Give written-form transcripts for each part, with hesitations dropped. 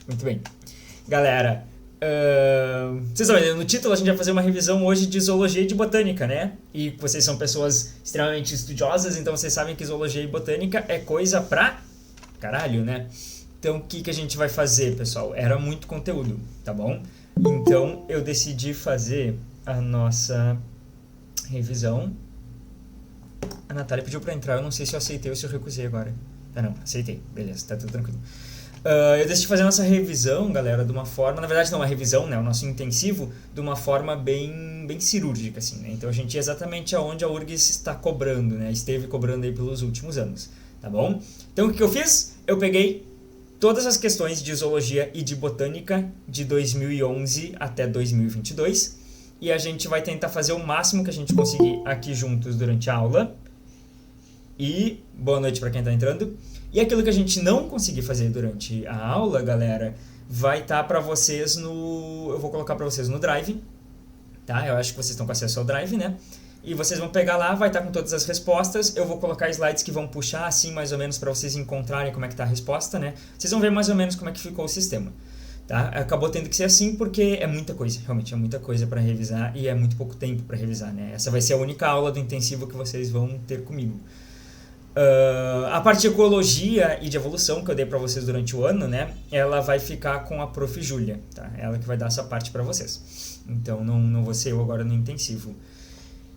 Muito bem. Galera, vocês estão vendo no título, a gente vai fazer uma revisão hoje de zoologia e de botânica, né? E vocês são pessoas extremamente estudiosas, então vocês sabem que zoologia e botânica é coisa pra caralho, né? Então o que a gente vai fazer, pessoal? Era muito conteúdo, tá bom? Então eu decidi fazer a nossa revisão. A Natália pediu pra entrar, eu não sei se eu aceitei ou se eu recusei agora. Ah não, aceitei, beleza, tá tudo tranquilo. Eu decidi fazer a nossa revisão, galera, de uma forma... Na verdade não uma revisão, né? O nosso intensivo, de uma forma bem cirúrgica, assim, né? Então a gente ia exatamente aonde a URGS está cobrando, né? Esteve cobrando aí pelos últimos anos, tá bom? Então o que eu fiz? Eu peguei todas as questões de zoologia e de botânica de 2011 até 2022 e a gente vai tentar fazer o máximo que a gente conseguir aqui juntos durante a aula. E boa noite para quem está entrando. E aquilo que a gente não conseguir fazer durante a aula, galera, vai estar para vocês no... Eu vou colocar para vocês no Drive, tá? Eu acho que vocês estão com acesso ao Drive, né? E vocês vão pegar lá, vai estar com todas as respostas. Eu vou colocar slides que vão puxar assim, mais ou menos, para vocês encontrarem como é que tá a resposta, né? Vocês vão ver mais ou menos como é que ficou o sistema, tá? Acabou tendo que ser assim porque é muita coisa, realmente é muita coisa para revisar e é muito pouco tempo para revisar, né? Essa vai ser a única aula do intensivo que vocês vão ter comigo. A parte de ecologia e de evolução que eu dei para vocês durante o ano, né, ela vai ficar com a Prof. Júlia, tá? Ela que vai dar essa parte para vocês. Então não vou ser eu agora no intensivo.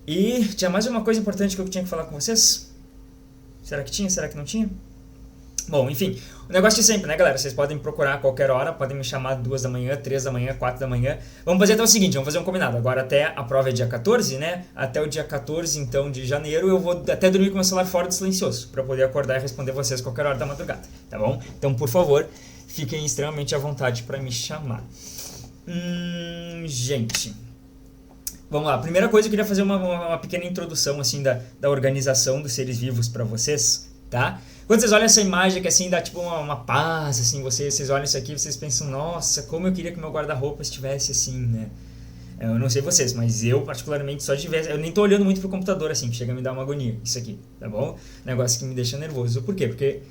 E tinha mais uma coisa importante que eu tinha que falar com vocês? Será que tinha? Será que não tinha? Bom, enfim, o negócio de sempre, né, galera? Vocês podem procurar a qualquer hora, podem me chamar 2 da manhã, 3 da manhã, 4 da manhã. Vamos fazer até o seguinte, vamos fazer um combinado. Agora até a prova é dia 14, né? Até o dia 14, então, de janeiro, eu vou até dormir com meu celular fora do silencioso, para poder acordar e responder vocês a qualquer hora da madrugada, tá bom? Então, por favor, fiquem extremamente à vontade para me chamar. Gente... Vamos lá, primeira coisa eu queria fazer uma pequena introdução, assim, da organização dos seres vivos para vocês, tá? Quando vocês olham essa imagem que assim dá tipo uma paz, assim, vocês olham isso aqui e vocês pensam, nossa, como eu queria que meu guarda-roupa estivesse assim, né? Eu não sei vocês, mas eu particularmente só de ver, eu nem tô olhando muito pro computador assim, chega a me dar uma agonia, isso aqui, tá bom? Negócio que me deixa nervoso. Por quê? Porque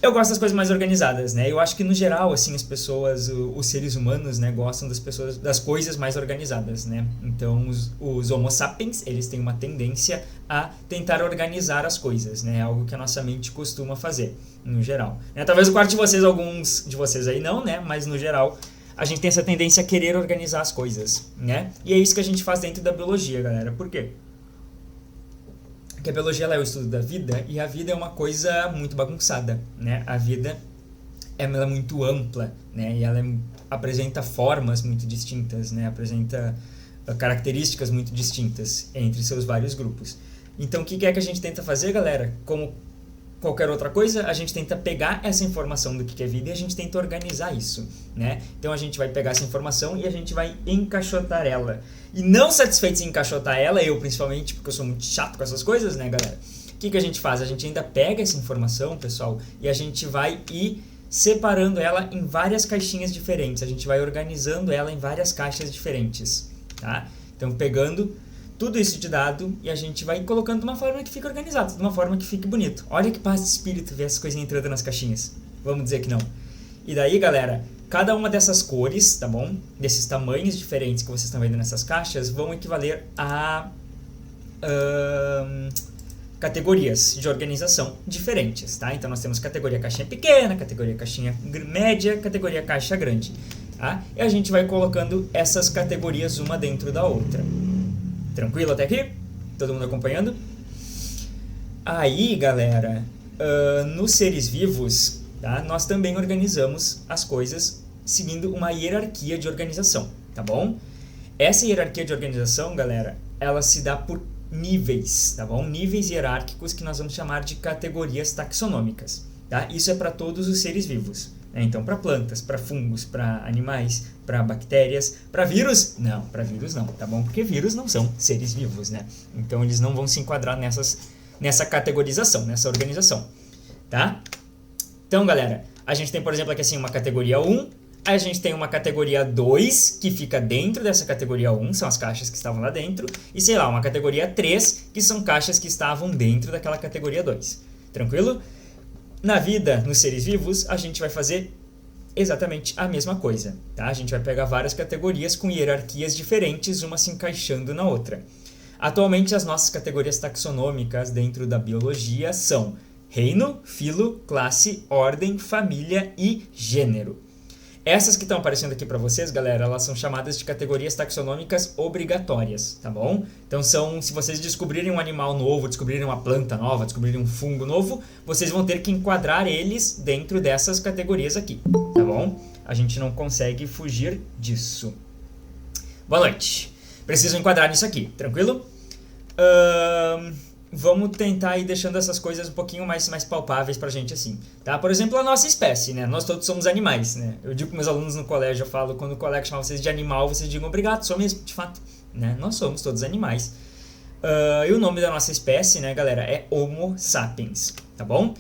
eu gosto das coisas mais organizadas, né? Eu acho que no geral, assim, as pessoas, os seres humanos, né, gostam das coisas mais organizadas, né? Então, os Homo sapiens, eles têm uma tendência a tentar organizar as coisas, né? Algo que a nossa mente costuma fazer, no geral. Talvez o quarto de vocês, alguns de vocês aí não, né? Mas no geral, a gente tem essa tendência a querer organizar as coisas, né? E é isso que a gente faz dentro da biologia, galera. Por quê? Porque a biologia ela é o estudo da vida e a vida é uma coisa muito bagunçada, né? A vida ela é muito ampla, né? E ela apresenta formas muito distintas, né? Apresenta características muito distintas entre seus vários grupos. Então, o que é que a gente tenta fazer, galera? Como qualquer outra coisa, a gente tenta pegar essa informação do que é vida e a gente tenta organizar isso, né? Então, a gente vai pegar essa informação e a gente vai encaixotar ela. E não satisfeitos em encaixotar ela, eu principalmente, porque eu sou muito chato com essas coisas, né, galera? O que a gente faz? A gente ainda pega essa informação, pessoal, e a gente vai ir separando ela em várias caixinhas diferentes. A gente vai organizando ela em várias caixas diferentes, tá? Então, pegando tudo isso de dado e a gente vai colocando de uma forma que fique organizado, de uma forma que fique bonito. Olha que paz de espírito ver essas coisinhas entrando nas caixinhas. Vamos dizer que não. E daí, galera, cada uma dessas cores, tá bom? Desses tamanhos diferentes que vocês estão vendo nessas caixas vão equivaler a categorias de organização diferentes, tá? Então, nós temos categoria caixinha pequena, categoria caixinha média, categoria caixa grande, tá? E a gente vai colocando essas categorias uma dentro da outra. Tranquilo até aqui? Todo mundo acompanhando? Aí, galera, nos seres vivos, tá? Nós também organizamos as coisas seguindo uma hierarquia de organização, tá bom? Essa hierarquia de organização, galera, ela se dá por níveis, tá bom? Níveis hierárquicos que nós vamos chamar de categorias taxonômicas, tá? Isso é para todos os seres vivos, né? Então, para plantas, para fungos, para animais, para bactérias, para vírus? Não, para vírus não, tá bom? Porque vírus não são seres vivos, né? Então, eles não vão se enquadrar nessa categorização, nessa organização, tá? Então, galera, a gente tem, por exemplo, aqui assim, uma categoria 1, a gente tem uma categoria 2, que fica dentro dessa categoria 1, são as caixas que estavam lá dentro, e sei lá, uma categoria 3, que são caixas que estavam dentro daquela categoria 2. Tranquilo? Na vida, nos seres vivos, a gente vai fazer exatamente a mesma coisa, tá? A gente vai pegar várias categorias com hierarquias diferentes, uma se encaixando na outra. Atualmente, as nossas categorias taxonômicas dentro da biologia são reino, filo, classe, ordem, família e gênero. Essas que estão aparecendo aqui para vocês, galera, elas são chamadas de categorias taxonômicas obrigatórias, tá bom? Então se vocês descobrirem um animal novo, descobrirem uma planta nova, descobrirem um fungo novo, vocês vão ter que enquadrar eles dentro dessas categorias aqui, tá bom? A gente não consegue fugir disso. Boa noite. Preciso enquadrar nisso aqui, tranquilo? Vamos tentar ir deixando essas coisas um pouquinho mais palpáveis pra gente assim, tá? Por exemplo, a nossa espécie, né? Nós todos somos animais, né? Eu digo com meus alunos no colégio, eu falo, quando o colega chama vocês de animal, vocês digam obrigado, sou mesmo, de fato, né? Nós somos todos animais. E o nome da nossa espécie, né, galera, é Homo sapiens, tá bom?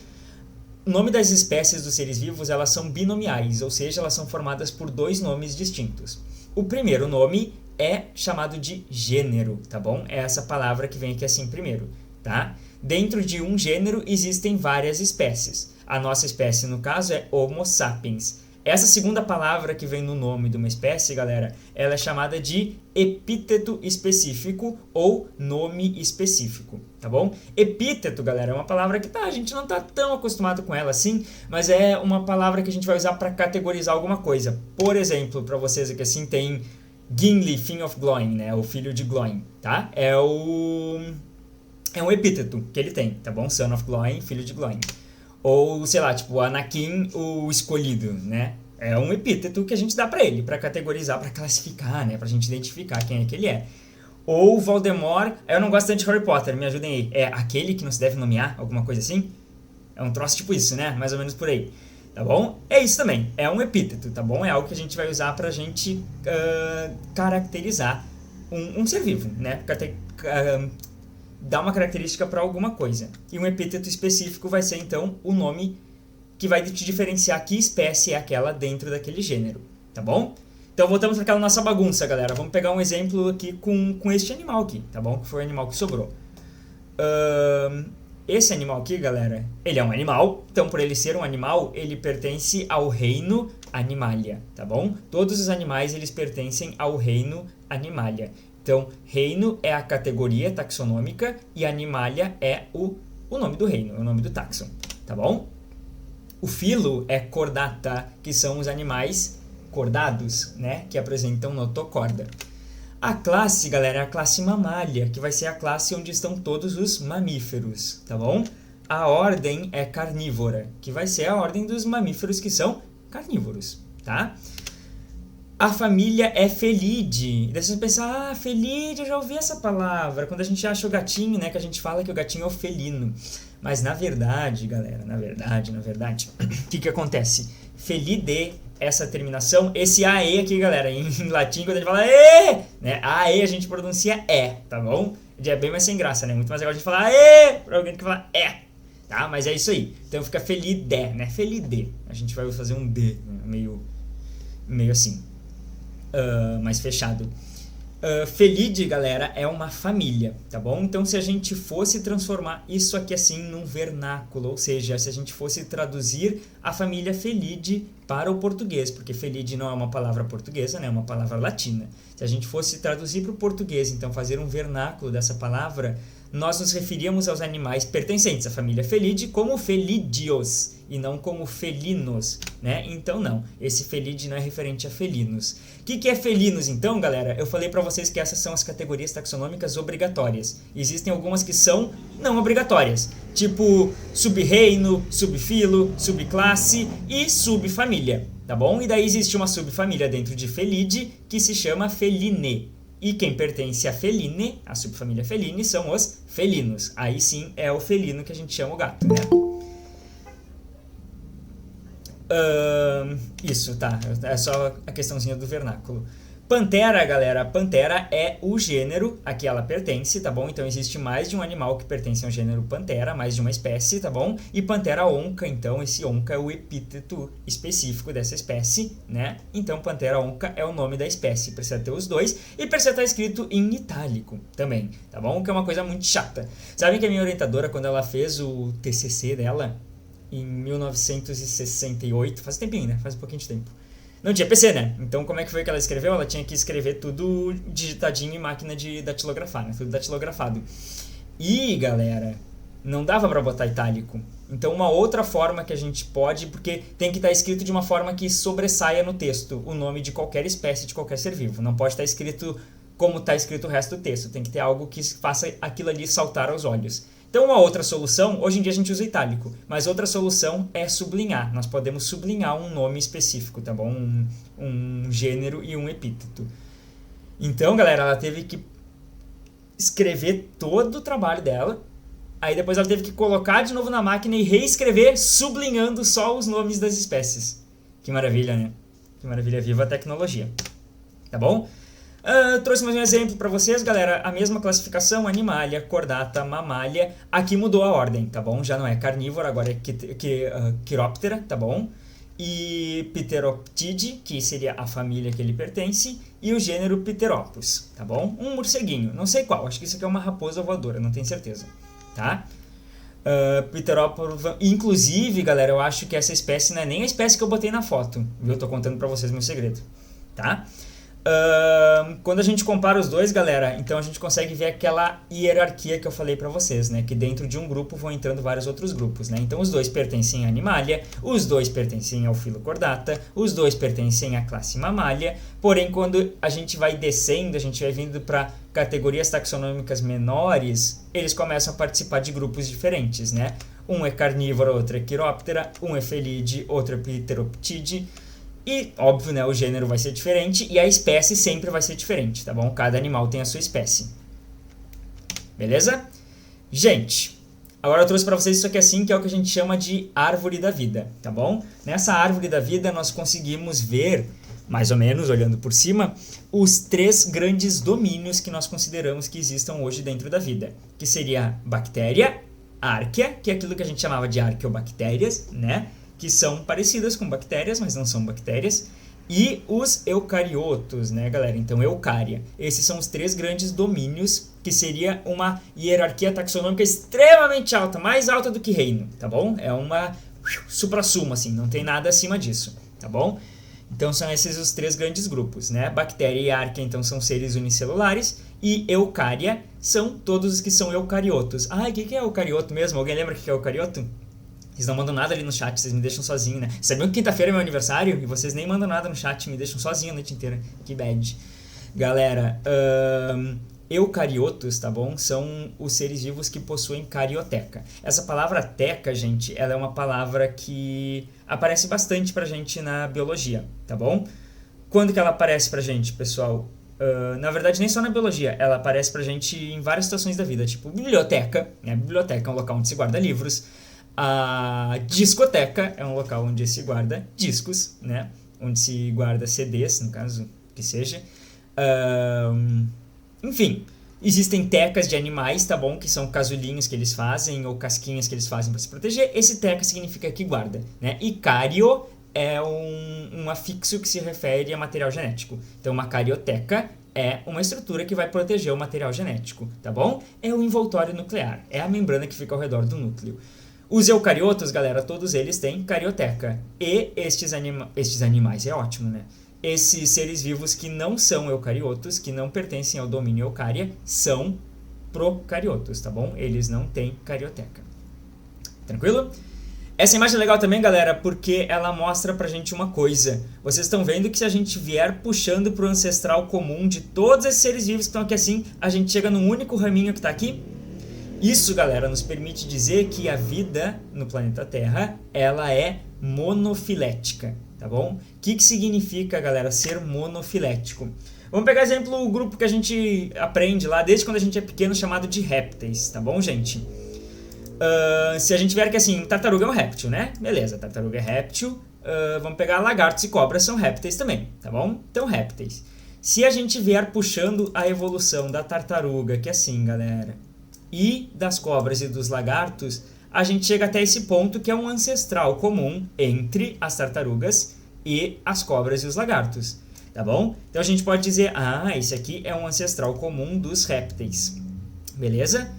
O nome das espécies dos seres vivos, elas são binomiais, ou seja, elas são formadas por dois nomes distintos. O primeiro nome é chamado de gênero, tá bom? É essa palavra que vem aqui assim primeiro. Tá? Dentro de um gênero existem várias espécies. A nossa espécie, no caso, é Homo sapiens. Essa segunda palavra que vem no nome de uma espécie, galera, ela é chamada de epíteto específico ou nome específico, tá bom? Epíteto, galera, é uma palavra que a gente não tá tão acostumado com ela assim, mas é uma palavra que a gente vai usar para categorizar alguma coisa. Por exemplo, para vocês aqui assim, tem Gimli, Finn of Gloin, né? O filho de Gloin, tá? É um epíteto que ele tem, tá bom? Son of Gloin, filho de Gloin. Ou, sei lá, tipo, Anakin, o escolhido, né? É um epíteto que a gente dá pra ele, pra categorizar, pra classificar, né? Pra gente identificar quem é que ele é. Ou Voldemort, eu não gosto tanto de Harry Potter, me ajudem aí. É aquele que não se deve nomear, alguma coisa assim? É um troço tipo isso, né? Mais ou menos por aí. Tá bom? É isso também, é um epíteto, tá bom? É algo que a gente vai usar pra gente caracterizar um ser vivo, né? Dar uma característica para alguma coisa. E um epíteto específico vai ser, então, o nome que vai te diferenciar que espécie é aquela dentro daquele gênero, tá bom? Então, voltamos para aquela nossa bagunça, galera. Vamos pegar um exemplo aqui com este animal aqui, tá bom? Que foi o animal que sobrou. Esse animal aqui, galera, ele é um animal. Então, por ele ser um animal, ele pertence ao reino Animalia, tá bom? Todos os animais, eles pertencem ao reino Animalia. Então, reino é a categoria taxonômica e Animalia é o nome do reino, é o nome do taxon, tá bom? O filo é Chordata, que são os animais cordados, né? Que apresentam notocorda. A classe, galera, é a classe Mammalia, que vai ser a classe onde estão todos os mamíferos, tá bom? A ordem é Carnívora, que vai ser a ordem dos mamíferos que são carnívoros, tá? A família é Felidae. E daí você pensa, Felidae, eu já ouvi essa palavra. Quando a gente acha o gatinho, né, que a gente fala que o gatinho é o felino. Mas na verdade, galera, na verdade, o que acontece? Felidae, essa terminação, esse AE aqui, galera, em latim, quando a gente fala E, né, AE a gente pronuncia E, tá bom? É bem mais sem graça, né? Muito mais legal a gente falar E pra alguém que fala E, tá? Mas é isso aí. Então fica Felidae, né? Felidae. A gente vai fazer um D, né? meio assim. Mais fechado. Felidae, galera, é uma família, tá bom? Então, se a gente fosse transformar isso aqui assim num vernáculo, ou seja, se a gente fosse traduzir a família Felidae para o português, porque Felidae não é uma palavra portuguesa, né? É uma palavra latina. Se a gente fosse traduzir para o português, então fazer um vernáculo dessa palavra, nós nos referíamos aos animais pertencentes à família Felidae como felídeos e não como felinos, né? Então não, esse Felidae não é referente a felinos. O que é felinos então, galera? Eu falei para vocês que essas são as categorias taxonômicas obrigatórias. Existem algumas que são não obrigatórias, tipo sub-reino, subfilo, subclasse e subfamília, tá bom? E daí existe uma subfamília dentro de Felidae que se chama Feline. E quem pertence a Feline, a subfamília Feline, são os felinos. Aí sim é o felino que a gente chama o gato, né? Isso, tá. É só a questãozinha do vernáculo. Pantera, galera, Pantera é o gênero a que ela pertence, tá bom? Então existe mais de um animal que pertence ao gênero Pantera, mais de uma espécie, tá bom? E Pantera onca, então esse onca é o epíteto específico dessa espécie, né? Então Pantera onca é o nome da espécie, precisa ter os dois e precisa estar escrito em itálico também, tá bom? Que é uma coisa muito chata. Sabe que a minha orientadora, quando ela fez o TCC dela, em 1968, faz um tempinho, né? Faz um pouquinho de tempo. Não tinha PC, né? Então como é que foi que ela escreveu? Ela tinha que escrever tudo digitadinho em máquina de datilografar, né? Tudo datilografado. E, galera, não dava para botar itálico. Então uma outra forma que a gente pode, porque tem que estar escrito de uma forma que sobressaia no texto o nome de qualquer espécie, de qualquer ser vivo. Não pode estar escrito como está escrito o resto do texto. Tem que ter algo que faça aquilo ali saltar aos olhos. Então uma outra solução, hoje em dia a gente usa itálico, mas outra solução é sublinhar. Nós podemos sublinhar um nome específico, tá bom? Um gênero e um epíteto. Então, galera, ela teve que escrever todo o trabalho dela, aí depois ela teve que colocar de novo na máquina e reescrever sublinhando só os nomes das espécies. Que maravilha, né? Que maravilha, viva a tecnologia. Tá bom? Trouxe mais um exemplo para vocês, galera. A mesma classificação, animalia, chordata, mamália. Aqui mudou a ordem, tá bom? Já não é carnívora, agora é Chiroptera, tá bom? E Pteroptide, que seria a família que ele pertence, e o gênero Pteropus, tá bom? Um morceguinho, não sei qual, acho que isso aqui é uma raposa voadora, não tenho certeza, tá? Pteropus, inclusive, galera, eu acho que essa espécie não é nem a espécie que eu botei na foto, viu? Tô contando pra vocês meu segredo, tá? Quando a gente compara os dois, galera, então a gente consegue ver aquela hierarquia que eu falei pra vocês, né? Que dentro de um grupo vão entrando vários outros grupos, né? Então os dois pertencem à Animalia, os dois pertencem ao filo Chordata, os dois pertencem à classe Mammalia, porém quando a gente vai descendo, a gente vai vindo para categorias taxonômicas menores, eles começam a participar de grupos diferentes, né? Um é carnívoro, outro é Chiroptera, um é Felide, outro é Pteroptide. E, óbvio, né, o gênero vai ser diferente e a espécie sempre vai ser diferente, tá bom? Cada animal tem a sua espécie. Beleza? Gente, agora eu trouxe para vocês isso aqui assim, que é o que a gente chama de árvore da vida, tá bom? Nessa árvore da vida nós conseguimos ver, mais ou menos, olhando por cima, os 3 grandes domínios que nós consideramos que existam hoje dentro da vida, que seria bactéria, árquea, que é aquilo que a gente chamava de arqueobactérias, né? Que são parecidas com bactérias, mas não são bactérias, e os eucariotos, né, galera? Então, eucária. Esses são os 3 grandes domínios, que seria uma hierarquia taxonômica extremamente alta, mais alta do que reino, tá bom? É uma suprassumo, assim, não tem nada acima disso, tá bom? Então, são esses os 3 grandes grupos, né? Bactéria e árquea, então, são seres unicelulares, e eucária são todos os que são eucariotos. Ah, o que é eucarioto mesmo? Alguém lembra o que é eucarioto? Vocês não mandam nada ali no chat, vocês me deixam sozinho, né? Sabiam que quinta-feira é meu aniversário e vocês nem mandam nada no chat, me deixam sozinho a noite inteira. Que bad. Galera, eucariotos, tá bom? São os seres vivos que possuem carioteca. Essa palavra teca, gente, ela é uma palavra que aparece bastante pra gente na biologia, tá bom? Quando que ela aparece pra gente, pessoal? Na verdade, nem só na biologia, ela aparece pra gente em várias situações da vida, tipo biblioteca, né? Biblioteca é um local onde se guarda livros. A discoteca é um local onde se guarda discos, né? Onde se guarda CDs, no caso, que seja. Enfim, existem tecas de animais, tá bom? Que são casulinhos que eles fazem ou casquinhas que eles fazem para se proteger. Esse teca significa que guarda, né? E cario é um afixo que se refere a material genético. Então, uma carioteca é uma estrutura que vai proteger o material genético, tá bom? É o envoltório nuclear, é a membrana que fica ao redor do núcleo. Os eucariotos, galera, todos eles têm carioteca. E estes animais, é ótimo, né? Esses seres vivos que não são eucariotos, que não pertencem ao domínio eucária, são procariotos, tá bom? Eles não têm carioteca. Tranquilo? Essa imagem é legal também, galera, porque ela mostra pra gente uma coisa. Vocês estão vendo que se a gente vier puxando pro ancestral comum de todos esses seres vivos que estão aqui assim, a gente chega num único raminho que tá aqui? Isso, galera, nos permite dizer que a vida no planeta Terra, ela é monofilética, tá bom? O que significa, galera, ser monofilético? Vamos pegar exemplo o grupo que a gente aprende lá desde quando a gente é pequeno, chamado de répteis, tá bom, gente? Se a gente vier que assim, tartaruga é um réptil, né? Beleza, tartaruga é réptil. Vamos pegar lagartos e cobras, são répteis também, tá bom? Então, répteis. Se a gente vier puxando a evolução da tartaruga, que é assim, galera, e das cobras e dos lagartos, a gente chega até esse ponto que é um ancestral comum entre as tartarugas e as cobras e os lagartos, tá bom? Então a gente pode dizer, esse aqui é um ancestral comum dos répteis, beleza?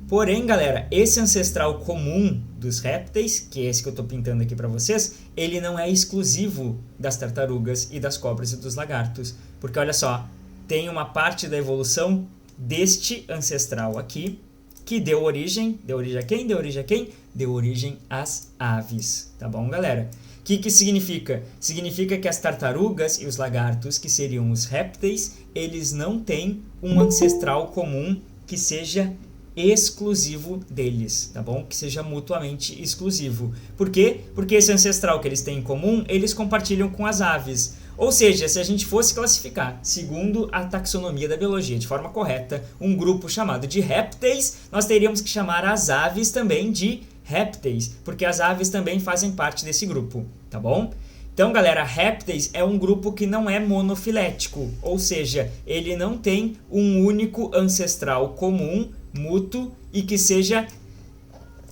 Porém, galera, esse ancestral comum dos répteis, que é esse que eu estou pintando aqui para vocês, ele não é exclusivo das tartarugas e das cobras e dos lagartos. Porque olha só, tem uma parte da evolução deste ancestral aqui que deu origem a quem? Deu origem a quem? Deu origem às aves, tá bom, galera? O que significa? Significa que as tartarugas e os lagartos, que seriam os répteis, eles não têm um ancestral comum que seja exclusivo deles, tá bom? Que seja mutuamente exclusivo. Por quê? Porque esse ancestral que eles têm em comum, eles compartilham com as aves. Ou seja, se a gente fosse classificar, segundo a taxonomia da biologia, de forma correta, um grupo chamado de répteis, nós teríamos que chamar as aves também de répteis, porque as aves também fazem parte desse grupo, tá bom? Então, galera, répteis é um grupo que não é monofilético, ou seja, ele não tem um único ancestral comum, mútuo e que seja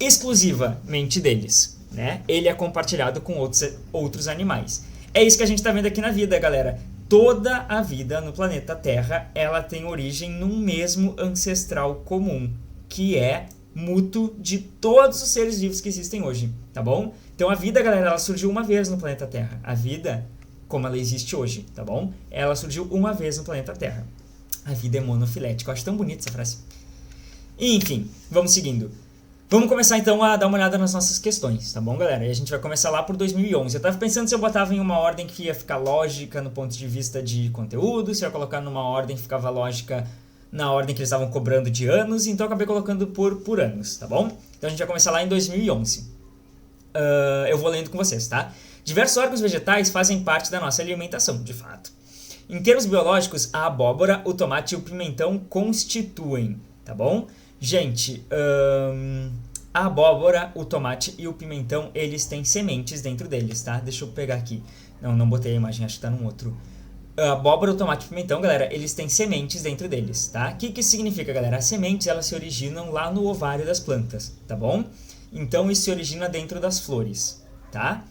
exclusivamente deles, né? Ele é compartilhado com outros animais. É isso que a gente está vendo aqui na vida, galera. Toda a vida no planeta Terra, ela tem origem num mesmo ancestral comum, que é mútuo de todos os seres vivos que existem hoje, tá bom? Então a vida, galera, ela surgiu uma vez no planeta Terra. A vida, como ela existe hoje, tá bom? Ela surgiu uma vez no planeta Terra. A vida é monofilética. Eu acho tão bonita essa frase. Enfim, vamos seguindo. Vamos começar então a dar uma olhada nas nossas questões, tá bom, galera? E a gente vai começar lá por 2011. Eu tava pensando se eu botava em uma ordem que ia ficar lógica no ponto de vista de conteúdo, se eu ia colocar numa ordem que ficava lógica na ordem que eles estavam cobrando de anos, então eu acabei colocando por anos, tá bom? Então a gente vai começar lá em 2011. Eu vou lendo com vocês, tá? Diversos órgãos vegetais fazem parte da nossa alimentação, de fato. Em termos biológicos, a abóbora, o tomate e o pimentão constituem, tá bom? Gente, a abóbora, o tomate e o pimentão, eles têm sementes dentro deles, tá? Deixa eu pegar aqui. Não botei a imagem, acho que tá num outro. A abóbora, o tomate e o pimentão, galera, eles têm sementes dentro deles, tá? O que significa, galera? As sementes, elas se originam lá no ovário das plantas, tá bom? Então, isso se origina dentro das flores, tá?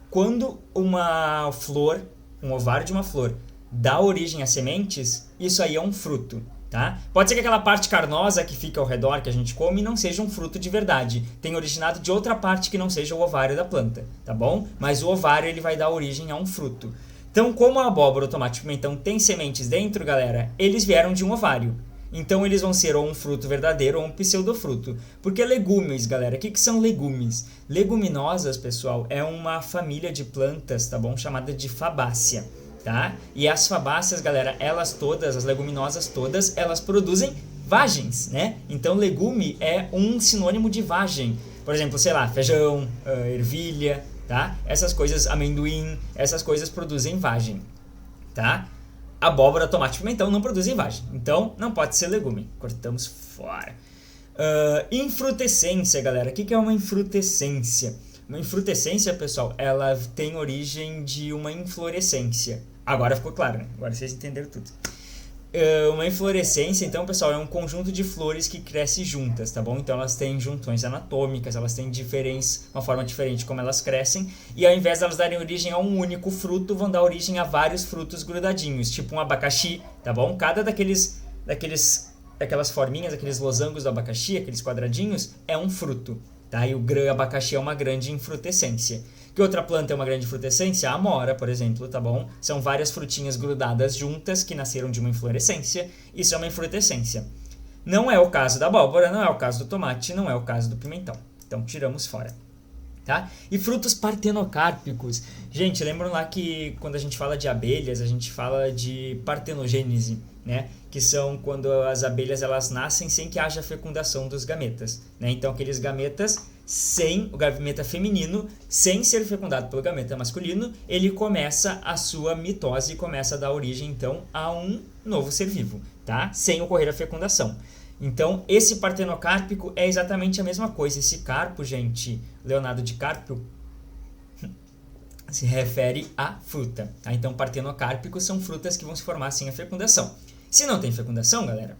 Quando uma flor, um ovário de uma flor, dá origem a sementes, isso aí é um fruto. Tá? Pode ser que aquela parte carnosa que fica ao redor, que a gente come, não seja um fruto de verdade. Tem originado de outra parte que não seja o ovário da planta, tá bom? Mas o ovário ele vai dar origem a um fruto. Então, como a abóbora, o tomate e o pimentão tem sementes dentro, galera, eles vieram de um ovário. Então, eles vão ser ou um fruto verdadeiro ou um pseudofruto. Porque legumes, galera, o que são legumes? Leguminosas, pessoal, é uma família de plantas, tá bom? Chamada de fabácea. Tá? E as fabáceas, galera, elas todas, as leguminosas todas, elas produzem vagens, né? Então, legume é um sinônimo de vagem. Por exemplo, sei lá, feijão, ervilha, tá? Essas coisas, amendoim, essas coisas produzem vagem, tá? Abóbora, tomate e pimentão não produzem vagem. Então, não pode ser legume. Cortamos fora. Infrutescência, galera. O que é uma infrutescência? Uma infrutescência, pessoal, ela tem origem de uma inflorescência. Agora ficou claro, né? Agora vocês entenderam tudo. Uma inflorescência, então, pessoal, é um conjunto de flores que crescem juntas, tá bom? Então, elas têm junções anatômicas, elas têm uma forma diferente como elas crescem, e ao invés de elas darem origem a um único fruto, vão dar origem a vários frutos grudadinhos, tipo um abacaxi, tá bom? Cada daquelas forminhas, aqueles losangos do abacaxi, aqueles quadradinhos, é um fruto. Tá? E o abacaxi é uma grande infrutescência. Que outra planta é uma grande infrutescência? A amora, por exemplo, tá bom? São várias frutinhas grudadas juntas que nasceram de uma inflorescência. Isso é uma infrutescência. Não é o caso da abóbora, não é o caso do tomate, não é o caso do pimentão. Então, tiramos fora. Tá? E frutos partenocárpicos. Gente, lembram lá que quando a gente fala de abelhas, a gente fala de partenogênese, né? Que são quando as abelhas elas nascem sem que haja fecundação dos gametas, né? Então aqueles gametas o gameta feminino, sem ser fecundado pelo gameta masculino, ele começa a sua mitose e começa a dar origem então a um novo ser vivo, tá? Sem ocorrer a fecundação. Então, esse partenocárpico é exatamente a mesma coisa. Esse carpo, gente, Leonardo DiCaprio, se refere à fruta. Tá? Então, partenocárpicos são frutas que vão se formar sem a fecundação. Se não tem fecundação, galera,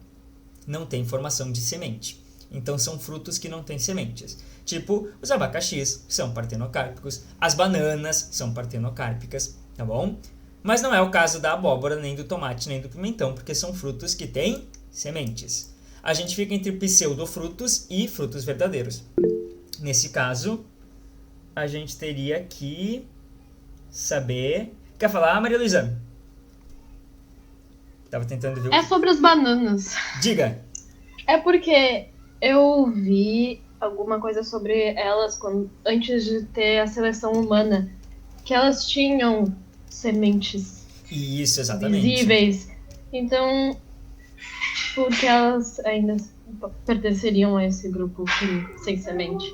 não tem formação de semente. Então, são frutos que não têm sementes. Tipo, os abacaxis são partenocárpicos, as bananas são partenocárpicas, tá bom? Mas não é o caso da abóbora, nem do tomate, nem do pimentão, porque são frutos que têm sementes. a gente fica entre pseudofrutos e frutos verdadeiros. Nesse caso, a gente teria que saber... Quer falar, Maria Luísa? Tava tentando ver o É que... sobre as bananas. Diga. É porque eu vi alguma coisa sobre elas antes de ter a seleção humana, que elas tinham sementes Isso, exatamente. visíveis. Então, porque elas ainda pertenceriam a esse grupo sem semente.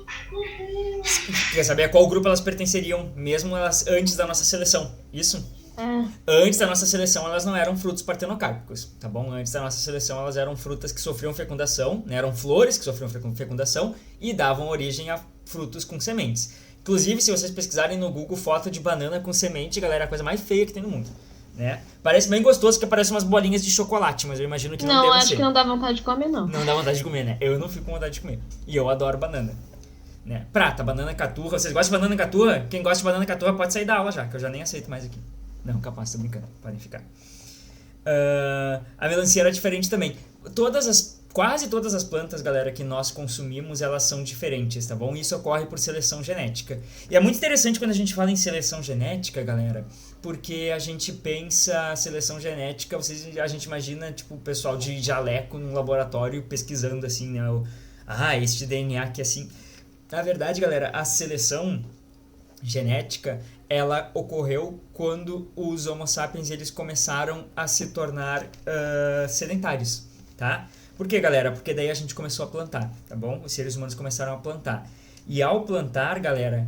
Quer saber a qual grupo elas pertenceriam, mesmo elas antes da nossa seleção? Isso? É. Antes da nossa seleção, elas não eram frutos partenocárpicos, tá bom? Antes da nossa seleção, elas eram frutas que sofriam fecundação, né? Eram flores que sofriam fecundação e davam origem a frutos com sementes. Inclusive, se vocês pesquisarem no Google foto de banana com semente, galera, é a coisa mais feia que tem no mundo, né? Parece bem gostoso, que aparecem umas bolinhas de chocolate, mas eu imagino que não deve ser. Não, acho que não dá vontade de comer, não. Não dá vontade de comer, né? Eu não fico com vontade de comer. E eu adoro banana. Né? Prata, banana caturra. Vocês gostam de banana caturra? Quem gosta de banana caturra pode sair da aula já, que eu já nem aceito mais aqui. Não, capaz, tô brincando. Podem ficar. A melancia era diferente também. Quase todas as plantas, galera, que nós consumimos, elas são diferentes, tá bom? Isso ocorre por seleção genética. E é muito interessante quando a gente fala em seleção genética, galera, porque a gente pensa seleção genética, a gente imagina, tipo, o pessoal de jaleco num laboratório pesquisando, assim, né? Este DNA aqui, assim... Na verdade, galera, a seleção genética, ela ocorreu quando os Homo sapiens eles começaram a se tornar sedentários, tá? Por quê, galera? Porque daí a gente começou a plantar, tá bom? Os seres humanos começaram a plantar. E ao plantar, galera,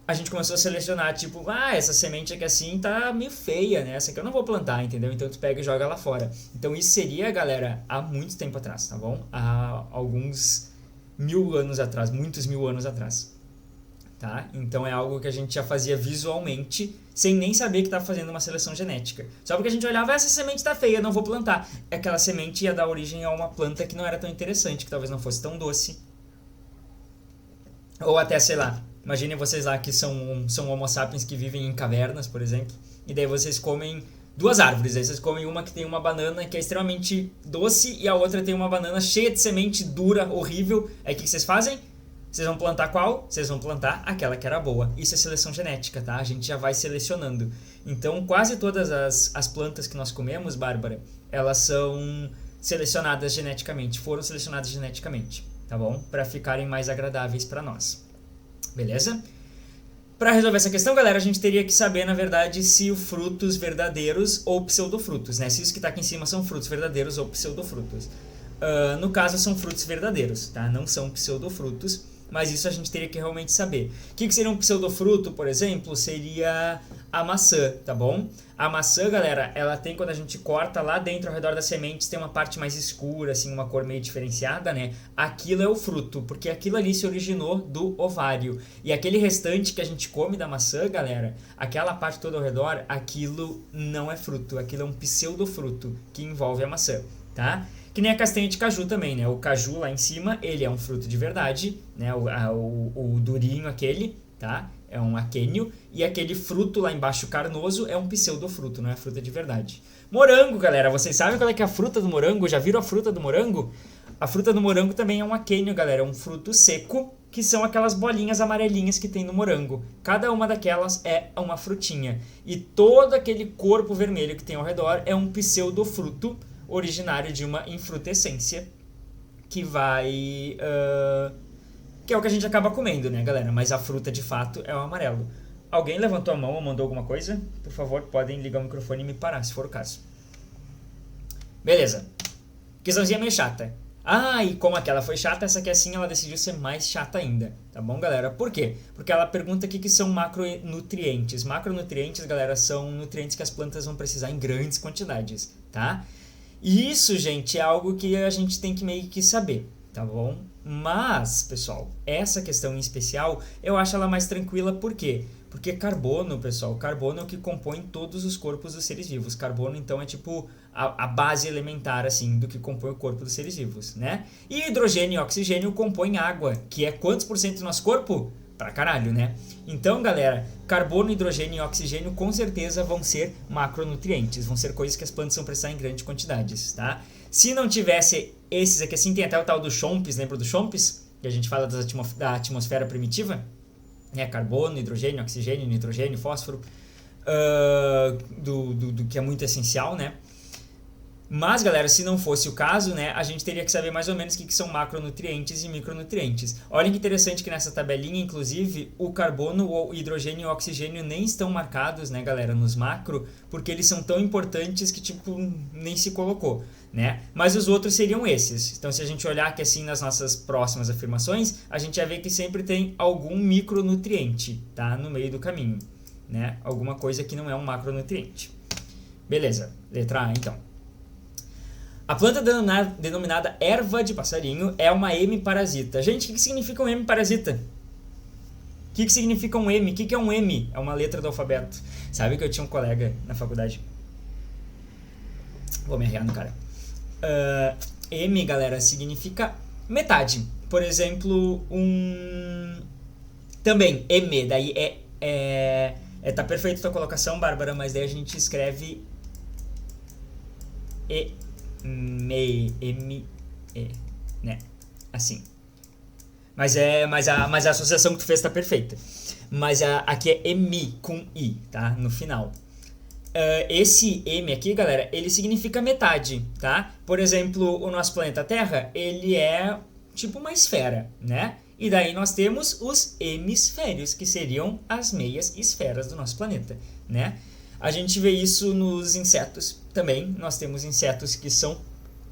a gente começou a selecionar, tipo, essa semente aqui assim tá meio feia, né? Essa aqui eu não vou plantar, entendeu? Então tu pega e joga lá fora. Então isso seria, galera, há muito tempo atrás, tá bom? Há alguns... 1000 anos atrás, muitos 1000 anos atrás, tá? Então é algo que a gente já fazia visualmente, sem nem saber que estava fazendo uma seleção genética. Só porque a gente olhava, essa semente tá feia, não vou plantar. Aquela semente ia dar origem a uma planta que não era tão interessante, que talvez não fosse tão doce. Ou até, sei lá, imaginem vocês lá que são Homo sapiens que vivem em cavernas, por exemplo, e daí vocês comem 2 árvores, aí vocês comem uma que tem uma banana que é extremamente doce e a outra tem uma banana cheia de semente dura, horrível. Aí o que vocês fazem? Vocês vão plantar qual? Vocês vão plantar aquela que era boa. Isso é seleção genética, tá? A gente já vai selecionando. Então, quase todas as plantas que nós comemos, Bárbara, elas são selecionadas geneticamente, foram selecionadas geneticamente, tá bom? Para ficarem mais agradáveis para nós. Beleza? Para resolver essa questão, galera, a gente teria que saber, na verdade, se os frutos verdadeiros ou pseudofrutos, né? Se isso que está aqui em cima são frutos verdadeiros ou pseudofrutos. No caso, são frutos verdadeiros, tá? Não são pseudofrutos, mas isso a gente teria que realmente saber. O que seria um pseudofruto, por exemplo? Seria a maçã, tá bom? A maçã, galera, ela tem, quando a gente corta lá dentro, ao redor das sementes, tem uma parte mais escura, assim, uma cor meio diferenciada, né? Aquilo é o fruto, porque aquilo ali se originou do ovário. E aquele restante que a gente come da maçã, galera, aquela parte toda ao redor, aquilo não é fruto, aquilo é um pseudofruto que envolve a maçã, tá? Que nem a castanha de caju também, né? O caju lá em cima, ele é um fruto de verdade, né? O durinho aquele, tá? É um aquênio. E aquele fruto lá embaixo carnoso é um pseudofruto, não é fruta de verdade. Morango, galera. Vocês sabem qual é que é a fruta do morango? Já viram a fruta do morango? A fruta do morango também é um aquênio, galera. É um fruto seco, que são aquelas bolinhas amarelinhas que tem no morango. Cada uma daquelas é uma frutinha. E todo aquele corpo vermelho que tem ao redor é um pseudofruto originário de uma infrutescência que vai... que é o que a gente acaba comendo, né, galera? Mas a fruta, de fato, é o amarelo. Alguém levantou a mão ou mandou alguma coisa? Por favor, podem ligar o microfone e me parar, se for o caso. Beleza. Questãozinha meio chata. E como aquela foi chata, essa aqui assim ela decidiu ser mais chata ainda. Tá bom, galera? Por quê? Porque ela pergunta o que são macronutrientes. Macronutrientes, galera, são nutrientes que as plantas vão precisar em grandes quantidades, tá? E isso, gente, é algo que a gente tem que meio que saber, tá bom? Mas, pessoal, essa questão em especial, eu acho ela mais tranquila, por quê? Porque carbono, pessoal, carbono é o que compõe todos os corpos dos seres vivos. Carbono, então, é tipo a base elementar, assim, do que compõe o corpo dos seres vivos, né? E hidrogênio e oxigênio compõem água, que é quantos por cento do nosso corpo? Pra caralho, né? Então, galera, carbono, hidrogênio e oxigênio com certeza vão ser macronutrientes, vão ser coisas que as plantas vão precisar em grandes quantidades, tá? Se não tivesse esses aqui assim, tem até o tal do CHOMPs, lembra do CHOMPs? Que a gente fala da atmosfera primitiva, né? Carbono, hidrogênio, oxigênio, nitrogênio, fósforo, do que é muito essencial, né? Mas, galera, se não fosse o caso, né, a gente teria que saber mais ou menos o que são macronutrientes e micronutrientes. Olha que interessante que nessa tabelinha, inclusive, o carbono, o hidrogênio e o oxigênio nem estão marcados, né, galera, nos macro, porque eles são tão importantes que, tipo, nem se colocou, né? Mas os outros seriam esses. Então, se a gente olhar aqui assim nas nossas próximas afirmações, a gente vai ver que sempre tem algum micronutriente, tá, no meio do caminho, né? Alguma coisa que não é um macronutriente. Beleza, letra A, então. A planta denominada erva de passarinho é uma hemiparasita. Gente, o que significa um hemiparasita? O que significa um M? O que é um M? É uma letra do alfabeto. Sabe que eu tinha um colega na faculdade? Vou me arrear no cara. M, galera, significa metade. Por exemplo, também, M, daí tá perfeito a tua colocação, Bárbara, mas daí a gente escreve né? Assim. Mas a associação que tu fez tá perfeita. Mas aqui é EMI com I, tá? No final. Esse M aqui, galera, ele significa metade, tá? Por exemplo, o nosso planeta Terra, ele é tipo uma esfera, né? E daí nós temos os hemisférios, que seriam as meias esferas do nosso planeta, né? A gente vê isso nos insetos também. Nós temos insetos que são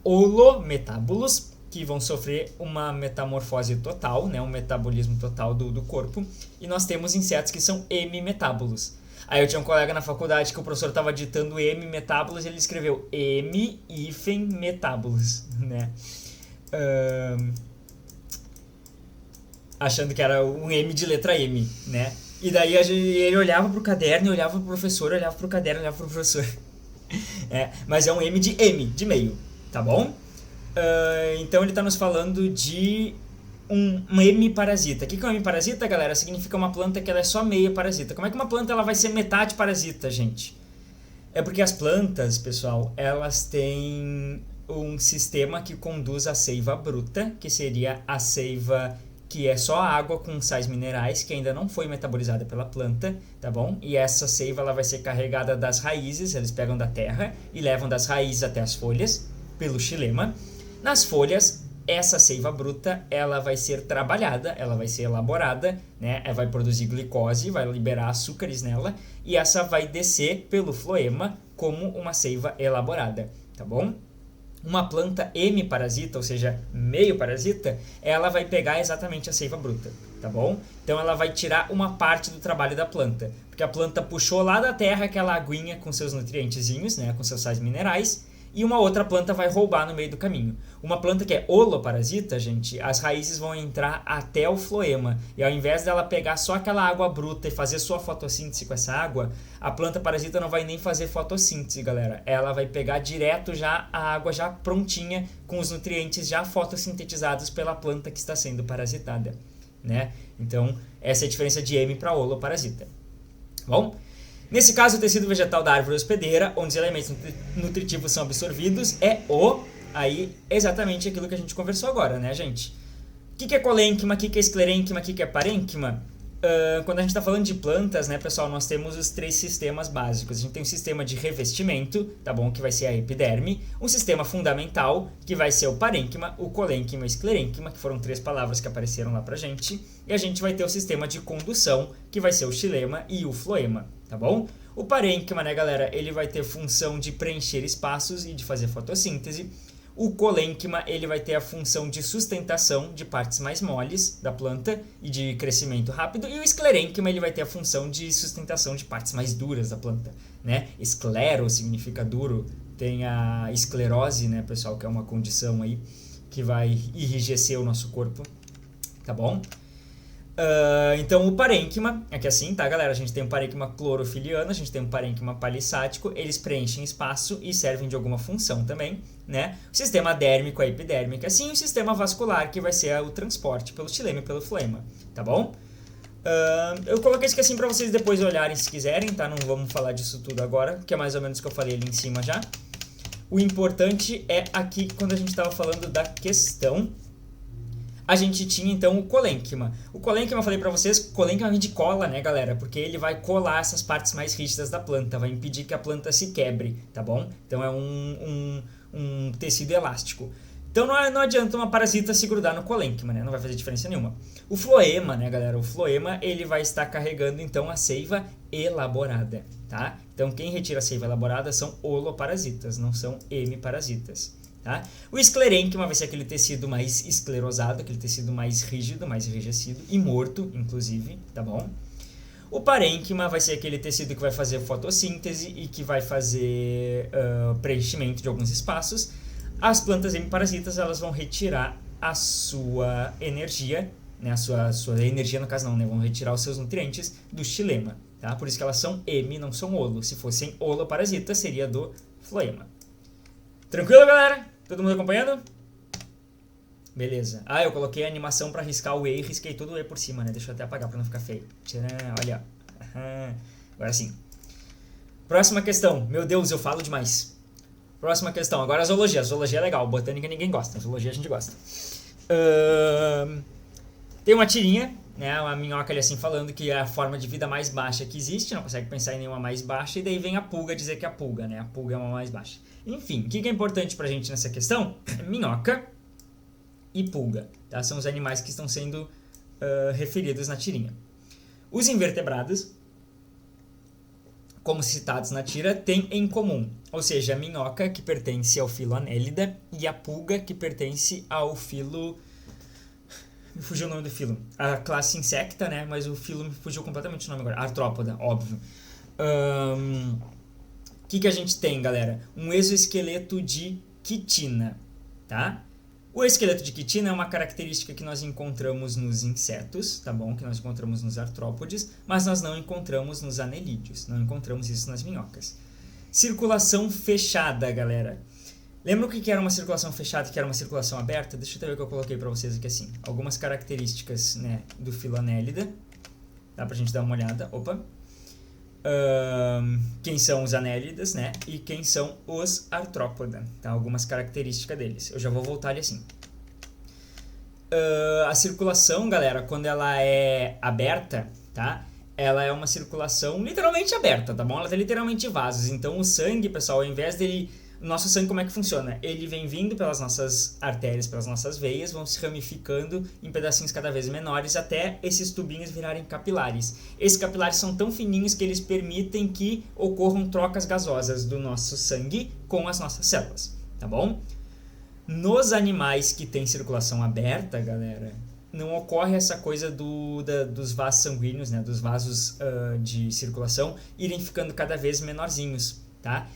holometábulos, que vão sofrer uma metamorfose total, né, um metabolismo total do corpo. E nós temos insetos que são hemimetábulos. Aí eu tinha um colega na faculdade que o professor estava ditando hemimetábulos e ele escreveu hemi-metábulos, né? Achando que era um M de letra M, né? E daí ele olhava pro caderno, olhava pro professor, olhava pro caderno, olhava pro professor. Mas é um M, de meio, tá bom? Então ele está nos falando de um hemiparasita. O que é um hemiparasita, galera? Significa uma planta que ela é só meia parasita. Como é que uma planta ela vai ser metade parasita, gente? É porque as plantas, pessoal, elas têm um sistema que conduz a seiva bruta, que seria a seiva que é só água com sais minerais, que ainda não foi metabolizada pela planta, tá bom? E essa seiva ela vai ser carregada das raízes, eles pegam da terra e levam das raízes até as folhas, pelo xilema. Nas folhas, essa seiva bruta, ela vai ser trabalhada, ela vai ser elaborada, né? Ela vai produzir glicose, vai liberar açúcares nela, e essa vai descer pelo floema como uma seiva elaborada, tá bom? Uma planta hemiparasita, ou seja, meio parasita, ela vai pegar exatamente a seiva bruta, tá bom? Então ela vai tirar uma parte do trabalho da planta, porque a planta puxou lá da terra aquela aguinha com seus nutrientezinhos, né, com seus sais minerais, e uma outra planta vai roubar no meio do caminho. Uma planta que é holoparasita, gente, as raízes vão entrar até o floema, e ao invés dela pegar só aquela água bruta e fazer sua fotossíntese com essa água, a planta parasita não vai nem fazer fotossíntese, galera. Ela vai pegar direto já a água já prontinha, com os nutrientes já fotossintetizados pela planta que está sendo parasitada, né? Então, essa é a diferença de hemi para holoparasita. Bom? Nesse caso, o tecido vegetal da árvore hospedeira, onde os elementos nutritivos são absorvidos, é exatamente aquilo que a gente conversou agora, né, gente? O que é colênquima, o que é esclerênquima, o que é parênquima? Quando a gente está falando de plantas, né, pessoal, nós temos os 3 sistemas básicos. A gente tem um sistema de revestimento, tá bom? Que vai ser a epiderme. Um sistema fundamental, que vai ser o parênquima, o colênquima e o esclerênquima, que foram 3 palavras que apareceram lá pra gente. E a gente vai ter o sistema de condução, que vai ser o xilema e o floema, tá bom? O parênquima, né, galera, ele vai ter função de preencher espaços e de fazer fotossíntese. O colênquima, ele vai ter a função de sustentação de partes mais moles da planta e de crescimento rápido. E o esclerênquima, ele vai ter a função de sustentação de partes mais duras da planta, né? Esclero significa duro. Tem a esclerose, né, pessoal, que é uma condição aí que vai enrijecer o nosso corpo, tá bom? Então o parênquima, aqui assim, tá, galera? A gente tem um parênquima clorofiliano, a gente tem um parênquima palissático, eles preenchem espaço e servem de alguma função também, né? O sistema dérmico é epidérmico, assim, o sistema vascular, que vai ser o transporte pelo xilema e pelo floema, tá bom? Eu coloquei isso aqui assim pra vocês depois olharem se quiserem, tá? Não vamos falar disso tudo agora, que é mais ou menos o que eu falei ali em cima já. O importante é aqui, quando a gente estava falando da questão, a gente tinha então o colênquima. O colênquima, eu falei pra vocês, colênquima vem de cola, né, galera? Porque ele vai colar essas partes mais rígidas da planta, vai impedir que a planta se quebre, tá bom? Então é um tecido elástico. Então não adianta uma parasita se grudar no colênquima, né? Não vai fazer diferença nenhuma. O floema, né, galera? O floema, ele vai estar carregando então a seiva elaborada, tá? Então quem retira a seiva elaborada são holoparasitas, não são hemiparasitas. Tá? O esclerênquima vai ser aquele tecido mais esclerosado, aquele tecido mais rígido, mais enrijecido e morto, inclusive, tá bom? O parênquima vai ser aquele tecido que vai fazer fotossíntese e que vai fazer preenchimento de alguns espaços. As plantas hemiparasitas, elas vão retirar a sua energia, né? A sua energia, no caso não, né? Vão retirar os seus nutrientes do xilema, tá? Por isso que elas são hemi, não são holo. Se fossem holoparasitas, seria do floema. Tranquilo, galera? Todo mundo acompanhando? Beleza. Ah, eu coloquei a animação pra riscar o E e risquei todo o E por cima, né? Deixa eu até apagar pra não ficar feio. Tcharam, olha. Agora sim. Próxima questão. Meu Deus, eu falo demais. Próxima questão. Agora a zoologia. A zoologia é legal. Botânica ninguém gosta. A zoologia a gente gosta. Tem uma tirinha, né? Uma minhoca ali assim falando que é a forma de vida mais baixa que existe. Não consegue pensar em nenhuma mais baixa. E daí vem a pulga dizer que a pulga, né? A pulga é uma mais baixa. Enfim, o que é importante pra gente nessa questão? Minhoca e pulga, tá? São os animais que estão sendo referidos na tirinha. Os invertebrados, como citados na tira, têm em comum, ou seja, a minhoca, que pertence ao filo Annelida, e a pulga, que pertence ao filo... Me fugiu o nome do filo. A classe insecta, né? Mas o filo me fugiu completamente o nome agora. Artrópoda, óbvio. O que a gente tem, galera? Um exoesqueleto de quitina, tá? O esqueleto de quitina é uma característica que nós encontramos nos insetos, tá bom? Que nós encontramos nos artrópodes, mas nós não encontramos nos anelídeos, não encontramos isso nas minhocas. Circulação fechada, galera. Lembra o que era uma circulação fechada e que era uma circulação aberta? Deixa eu ver o que eu coloquei pra vocês aqui assim. Algumas características, né, do filo Annelida. Dá pra gente dar uma olhada. Opa! Quem são os anélidas, né? E quem são os artrópoda, tá? Algumas características deles. Eu já vou voltar ali assim. A circulação, galera, quando ela é aberta, tá? Ela é uma circulação literalmente aberta, tá bom? Ela tem literalmente vasos. Então o sangue, pessoal, ao invés dele... O nosso sangue, como é que funciona? Ele vem vindo pelas nossas artérias, pelas nossas veias, vão se ramificando em pedacinhos cada vez menores até esses tubinhos virarem capilares. Esses capilares são tão fininhos que eles permitem que ocorram trocas gasosas do nosso sangue com as nossas células, tá bom? Nos animais que têm circulação aberta, galera, não ocorre essa coisa dos vasos sanguíneos, né? Dos vasos de circulação irem ficando cada vez menorzinhos, tá?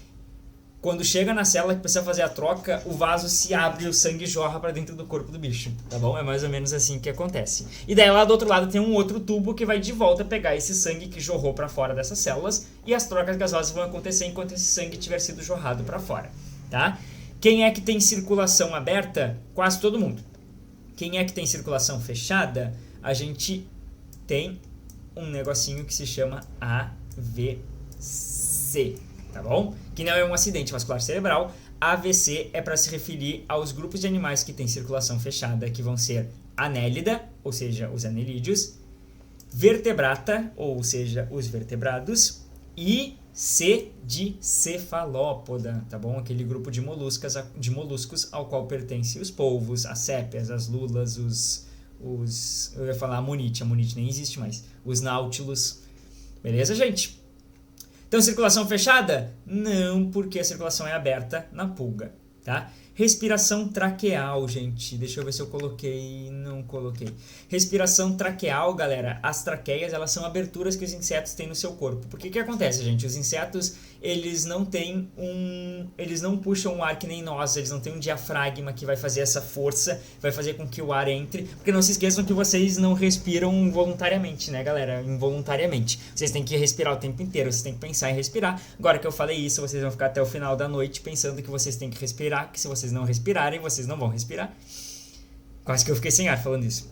Quando chega na célula que precisa fazer a troca, o vaso se abre e o sangue jorra para dentro do corpo do bicho, tá bom? É mais ou menos assim que acontece. E daí lá do outro lado tem um outro tubo que vai de volta pegar esse sangue que jorrou para fora dessas células e as trocas gasosas vão acontecer enquanto esse sangue tiver sido jorrado para fora, tá? Quem é que tem circulação aberta? Quase todo mundo. Quem é que tem circulação fechada? A gente tem um negocinho que se chama AVC, tá bom? Que não é um acidente vascular cerebral. AVC é para se referir aos grupos de animais que têm circulação fechada, que vão ser Annelida, ou seja, os anelídeos, Vertebrata, ou seja, os vertebrados, e C de cefalópoda, tá bom? Aquele grupo de moluscos ao qual pertencem os polvos, as sépias, as lulas, eu ia falar amonite nem existe mais, os náutilos. Beleza, gente? Então, circulação fechada? Não, porque a circulação é aberta na pulga, tá? Respiração traqueal, gente. Deixa eu ver se eu coloquei. Não coloquei. Respiração traqueal, galera. As traqueias, elas são aberturas que os insetos têm no seu corpo. Porque que acontece, gente? Os insetos, eles não têm eles não puxam o ar que nem nós. Eles não têm um diafragma que vai fazer essa força, vai fazer com que o ar entre. Porque não se esqueçam que vocês não respiram voluntariamente, né, galera? Involuntariamente. Vocês têm que respirar o tempo inteiro. Vocês têm que pensar em respirar. Agora que eu falei isso, vocês vão ficar até o final da noite pensando que vocês têm que respirar. Que se vocês não respirarem, vocês não vão respirar. Quase que eu fiquei sem ar falando isso.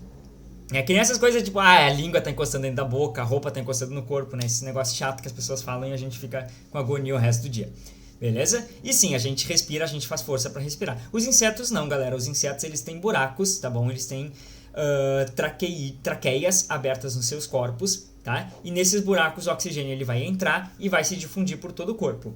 É que nem essas coisas tipo, a língua tá encostando dentro da boca, a roupa tá encostando no corpo, né? Esse negócio chato que as pessoas falam e a gente fica com agonia o resto do dia. beleza? E sim, a gente respira, a gente faz força para respirar. Os insetos não, galera. Os insetos, eles têm buracos, tá bom? Eles têm traqueias abertas nos seus corpos, tá? E nesses buracos o oxigênio ele vai entrar e vai se difundir por todo o corpo.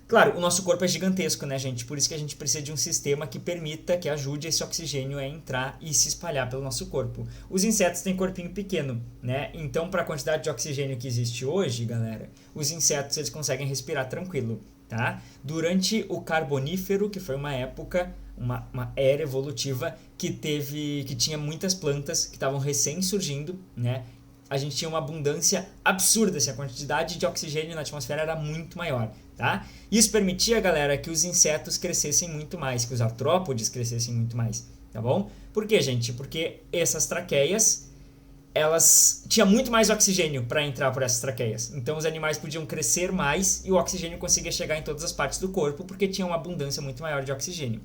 Claro, o nosso corpo é gigantesco, né, gente? Por isso que a gente precisa de um sistema que permita, que ajude esse oxigênio a entrar e se espalhar pelo nosso corpo. Os insetos têm corpinho pequeno, né? Então, para a quantidade de oxigênio que existe hoje, galera, os insetos eles conseguem respirar tranquilo, tá? Durante o Carbonífero, que foi uma época, uma era evolutiva que tinha muitas plantas que estavam recém surgindo, né? A gente tinha uma abundância absurda, assim, a quantidade de oxigênio na atmosfera era muito maior, tá? Isso permitia, galera, que os insetos crescessem muito mais, que os artrópodes crescessem muito mais, tá bom? Por quê, gente? Porque essas traqueias, elas tinham muito mais oxigênio para entrar por essas traqueias. Então os animais podiam crescer mais e o oxigênio conseguia chegar em todas as partes do corpo porque tinha uma abundância muito maior de oxigênio.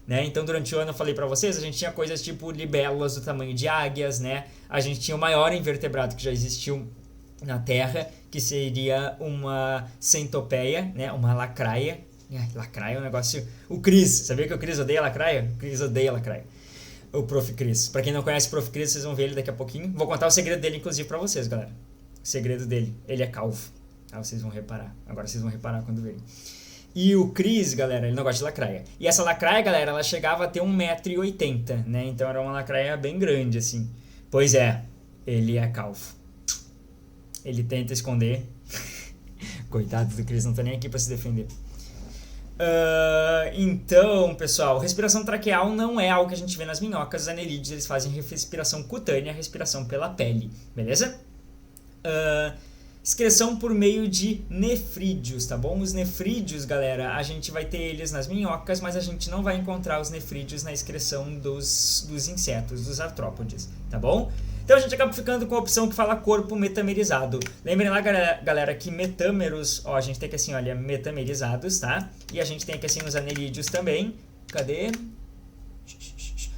Né? Então, durante o ano, eu falei pra vocês, a gente tinha coisas tipo libélulas do tamanho de águias, né? A gente tinha o maior invertebrado que já existiu na Terra, que seria uma centopeia, né? Uma lacraia. Lacraia é um negócio... O Cris, sabia que o Cris odeia lacraia? O Cris odeia lacraia. O Prof. Cris. Pra quem não conhece o Prof. Cris, vocês vão ver ele daqui a pouquinho. Vou contar o segredo dele, inclusive, pra vocês, galera. O segredo dele, ele é calvo. Ah, vocês vão reparar. Agora vocês vão reparar quando verem. E o Cris, galera, ele não gosta de lacraia. E essa lacraia, galera, ela chegava a ter 1,80 m, né? Então era uma lacraia bem grande, assim. Pois é, ele é calvo. Ele tenta esconder. Coitado do Cris, não tá nem aqui pra se defender. Então, pessoal, respiração traqueal não é algo que a gente vê nas minhocas. Os anelídeos, eles fazem respiração cutânea, respiração pela pele, beleza? Excreção por meio de nefrídeos, tá bom? Os nefrídeos, galera, a gente vai ter eles nas minhocas, mas a gente não vai encontrar os nefrídeos na excreção dos insetos, dos artrópodes, tá bom? Então a gente acaba ficando com a opção que fala corpo metamerizado. Lembrem lá, galera, que metâmeros, ó, a gente tem aqui assim, olha, metamerizados, tá? E a gente tem aqui assim nos anelídeos também. Cadê?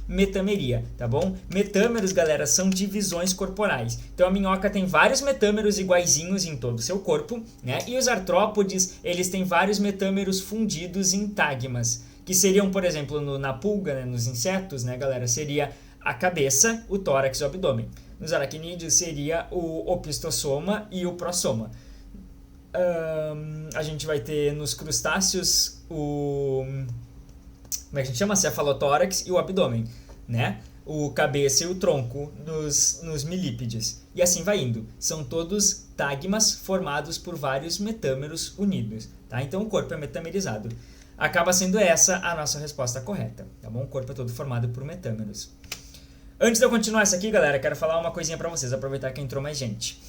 Metameria, tá bom? Metâmeros, galera, são divisões corporais. Então a minhoca tem vários metâmeros iguaizinhos em todo o seu corpo, né? E os artrópodes, eles têm vários metâmeros fundidos em tagmas, que seriam, por exemplo, na pulga, né, nos insetos, né, galera, seria a cabeça, o tórax e o abdômen. Nos aracnídeos seria o opistossoma e o prosoma. A gente vai ter nos crustáceos o... Como é que a gente chama? Cefalotórax e o abdômen, né? O cabeça e o tronco nos milípedes. E assim vai indo. São todos tagmas formados por vários metâmeros unidos, tá? Então o corpo é metamerizado. Acaba sendo essa a nossa resposta correta, tá bom? O corpo é todo formado por metâmeros. Antes de eu continuar essa aqui, galera, quero falar uma coisinha pra vocês, aproveitar que entrou mais gente.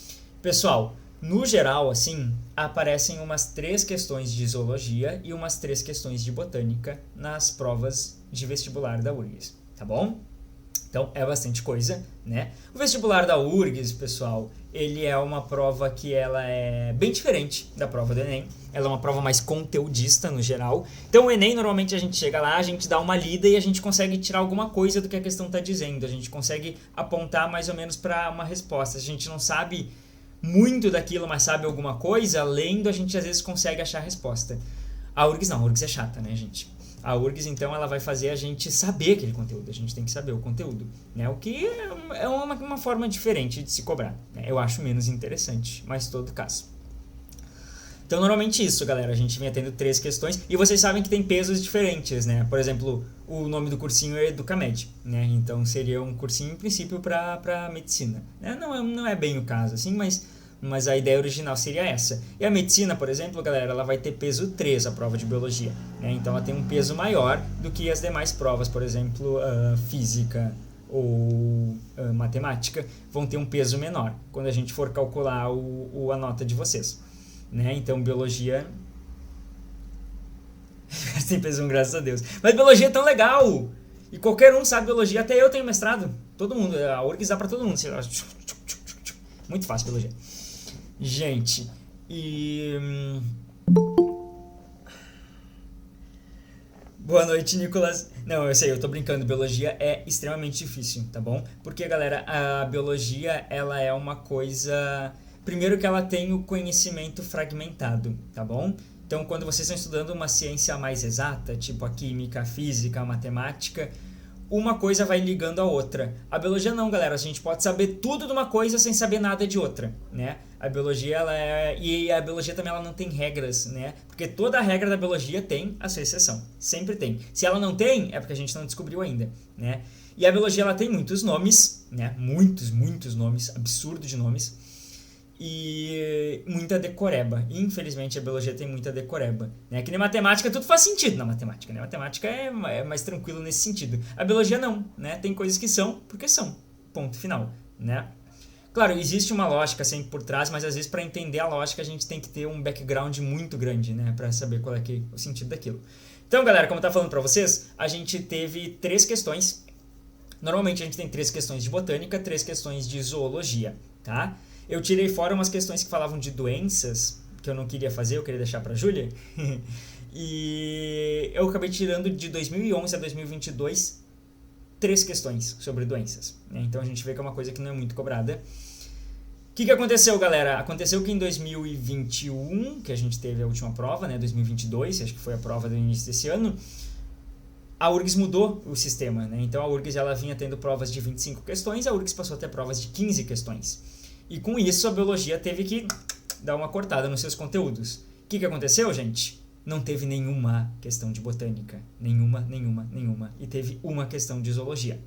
Pessoal, no geral, assim, aparecem umas 3 questões de zoologia e umas 3 questões de botânica nas provas de vestibular da URGS, tá bom? Então, é bastante coisa, né? O vestibular da URGS, pessoal, ele é uma prova que ela é bem diferente da prova do Enem. Ela é uma prova mais conteudista, no geral. Então, o Enem, normalmente, a gente chega lá, a gente dá uma lida e a gente consegue tirar alguma coisa do que a questão está dizendo. A gente consegue apontar mais ou menos para uma resposta. A gente não sabe muito daquilo, mas sabe alguma coisa, lendo a gente às vezes consegue achar a resposta. A URGS não, a URGS é chata, né, gente? A URGS, então, ela vai fazer a gente saber aquele conteúdo, a gente tem que saber o conteúdo, né? O que é uma forma diferente de se cobrar, né? Eu acho menos interessante, mas todo caso. Então, normalmente isso, galera, a gente vem tendo 3 questões, e vocês sabem que tem pesos diferentes, né? Por exemplo, o nome do cursinho é Educamed, né? Então, seria um cursinho, em princípio, para medicina, né? Não é bem o caso, assim, mas a ideia original seria essa. E a medicina, por exemplo, galera, ela vai ter peso 3, a prova de biologia, né? Então, ela tem um peso maior do que as demais provas, por exemplo, física ou matemática, vão ter um peso menor, quando a gente for calcular a nota de vocês. Né? Então, biologia... tem peso 1, graças a Deus. Mas biologia é tão legal! E qualquer um sabe biologia. Até eu tenho mestrado. Todo mundo. A URGS dá pra todo mundo. Muito fácil biologia. Gente, boa noite, Nicolas. Não, eu sei, eu tô brincando. Biologia é extremamente difícil, tá bom? Porque, galera, a biologia, ela é uma coisa... Primeiro que ela tem o conhecimento fragmentado, tá bom? Então, quando vocês estão estudando uma ciência mais exata, tipo a química, a física, a matemática, uma coisa vai ligando a outra. A biologia não, galera. A gente pode saber tudo de uma coisa sem saber nada de outra, né? A biologia, e a biologia também ela não tem regras, né? Porque toda regra da biologia tem a sua exceção. Sempre tem. Se ela não tem, é porque a gente não descobriu ainda, né? E a biologia, ela tem muitos nomes, né? Muitos nomes, absurdo de nomes. E muita decoreba. Infelizmente, a biologia tem muita decoreba, né? Que nem matemática, tudo faz sentido na matemática, né? Matemática é mais tranquilo nesse sentido. A biologia não, né? Tem coisas que são porque são. Ponto final, né? Claro, existe uma lógica sempre por trás, mas às vezes para entender a lógica a gente tem que ter um background muito grande, né? Para saber qual é o sentido daquilo. Então, galera, como eu tava falando para vocês, a gente teve 3 questões. Normalmente a gente tem 3 questões de botânica, 3 questões de zoologia, tá? Eu tirei fora umas questões que falavam de doenças, que eu não queria fazer, eu queria deixar pra Júlia. E eu acabei tirando de 2011 a 2022 3 questões sobre doenças, né? Então a gente vê que é uma coisa que não é muito cobrada. O que aconteceu, galera? Aconteceu que em 2021, que a gente teve a última prova, né? 2022, acho que foi a prova do início desse ano, a URGS mudou o sistema, né? Então a URGS ela vinha tendo provas de 25 questões, a URGS passou a ter provas de 15 questões. E com isso a biologia teve que dar uma cortada nos seus conteúdos. O que aconteceu, gente? Não teve nenhuma questão de botânica. Nenhuma. E teve uma questão de zoologia.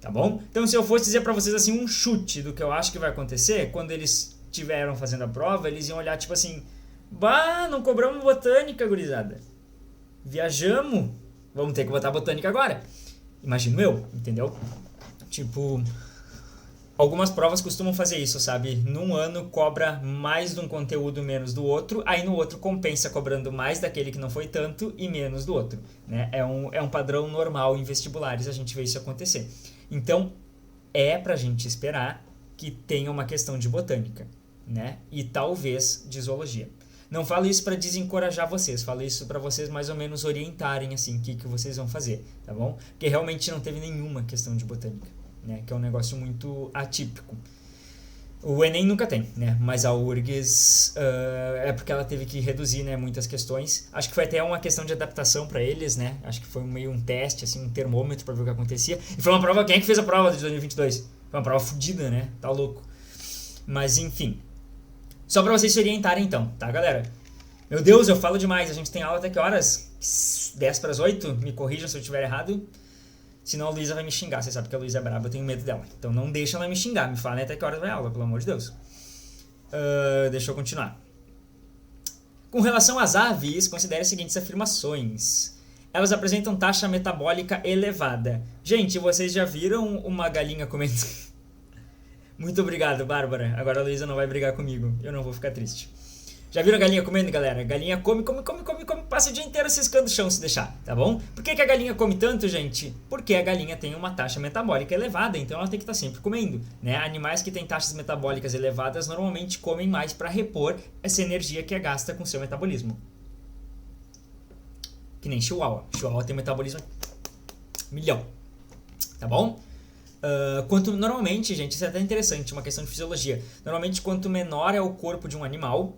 Tá bom? Então, se eu fosse dizer pra vocês assim um chute do que eu acho que vai acontecer, quando eles estiveram fazendo a prova, eles iam olhar tipo assim: bah, não cobramos botânica, gurizada. Viajamos. Vamos ter que botar botânica agora. Imagino eu, entendeu? Tipo, algumas provas costumam fazer isso, sabe? Num ano cobra mais de um conteúdo, menos do outro. Aí no outro compensa cobrando mais daquele que não foi tanto e menos do outro, né? É um padrão normal em vestibulares, a gente vê isso acontecer. Então, é pra gente esperar que tenha uma questão de botânica, né? E talvez de zoologia. Não falo isso para desencorajar vocês, falo isso para vocês mais ou menos orientarem assim o que vocês vão fazer, tá bom? Porque realmente não teve nenhuma questão de botânica, né? Que é um negócio muito atípico. O Enem nunca tem, né? Mas a URGS é porque ela teve que reduzir, né, muitas questões. Acho que foi até uma questão de adaptação para eles, né? Acho que foi meio um teste, assim, um termômetro para ver o que acontecia. E foi uma prova, quem é que fez a prova de 2022? Foi uma prova fodida, né? Tá louco. Mas enfim. Só pra vocês se orientarem então, tá, galera? Meu Deus, eu falo demais. A gente tem aula até que horas? 10:08? Me corrijam se eu estiver errado. Senão a Luísa vai me xingar. Você sabe que a Luísa é braba, eu tenho medo dela. Então não deixa ela me xingar. Me falem até que horas vai a aula, pelo amor de Deus. Deixa eu continuar. Com relação às aves, considere as seguintes afirmações. Elas apresentam taxa metabólica elevada. Gente, vocês já viram uma galinha comendo... Muito obrigado, Bárbara. Agora a Luísa não vai brigar comigo. Eu não vou ficar triste. Já viram a galinha comendo, galera? A galinha come, passa o dia inteiro ciscando o chão se deixar, tá bom? Por que a galinha come tanto, gente? Porque a galinha tem uma taxa metabólica elevada, então ela tem que estar sempre comendo, né? Animais que têm taxas metabólicas elevadas normalmente comem mais para repor essa energia que é gasta com seu metabolismo. Que nem chihuahua. Chihuahua tem metabolismo milhão, tá bom? Normalmente, gente, isso é até interessante, uma questão de fisiologia. Normalmente, quanto menor é o corpo de um animal,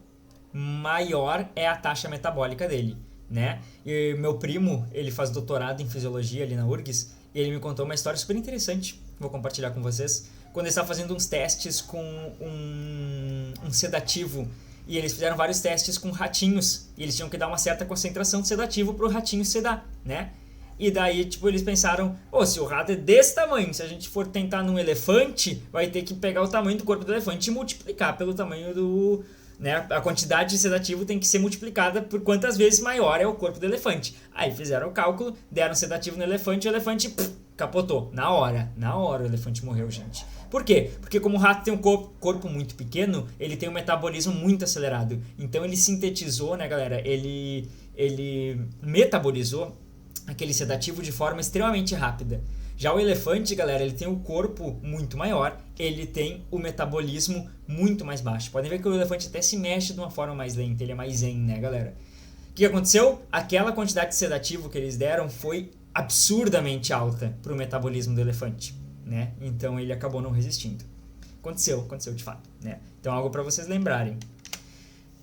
maior é a taxa metabólica dele, né? E meu primo, ele faz doutorado em fisiologia ali na URGS, e ele me contou uma história super interessante, vou compartilhar com vocês, quando ele estava fazendo uns testes com um sedativo, e eles fizeram vários testes com ratinhos, e eles tinham que dar uma certa concentração de sedativo para o ratinho sedar, né? E daí, tipo, eles pensaram, se o rato é desse tamanho, se a gente for tentar num elefante, vai ter que pegar o tamanho do corpo do elefante e multiplicar pelo tamanho do... né? A quantidade de sedativo tem que ser multiplicada por quantas vezes maior é o corpo do elefante. Aí fizeram o cálculo, deram sedativo no elefante e o elefante capotou. Na hora o elefante morreu, gente. Por quê? Porque como o rato tem um corpo muito pequeno, ele tem um metabolismo muito acelerado. Então ele sintetizou, né, galera? Ele metabolizou aquele sedativo de forma extremamente rápida. Já o elefante, galera, ele tem o corpo muito maior, ele tem o metabolismo muito mais baixo. Podem ver que o elefante até se mexe de uma forma mais lenta, ele é mais zen, né, galera? O que aconteceu? Aquela quantidade de sedativo que eles deram foi absurdamente alta para o metabolismo do elefante, né? Então ele acabou não resistindo. Aconteceu de fato, né? Então algo para vocês lembrarem.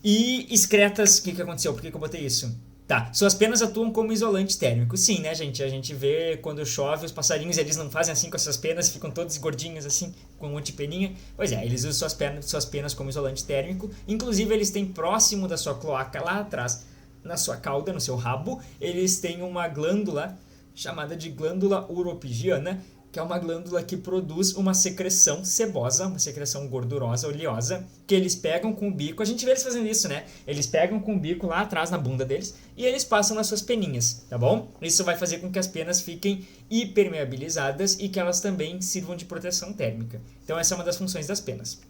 E excretas, o que aconteceu? Por que eu botei isso? Tá, suas penas atuam como isolante térmico. Sim, né, gente? A gente vê quando chove, os passarinhos, eles não fazem assim com essas penas, ficam todos gordinhos assim, com um monte de peninha. Pois é, eles usam suas penas como isolante térmico. Inclusive, eles têm próximo da sua cloaca, lá atrás, na sua cauda, no seu rabo, eles têm uma glândula chamada de glândula uropigiana, que é uma glândula que produz uma secreção sebosa, uma secreção gordurosa, oleosa, que eles pegam com o bico. A gente vê eles fazendo isso, né? Eles pegam com o bico lá atrás na bunda deles e eles passam nas suas peninhas, tá bom? Isso vai fazer com que as penas fiquem hipermeabilizadas e que elas também sirvam de proteção térmica. Então essa é uma das funções das penas,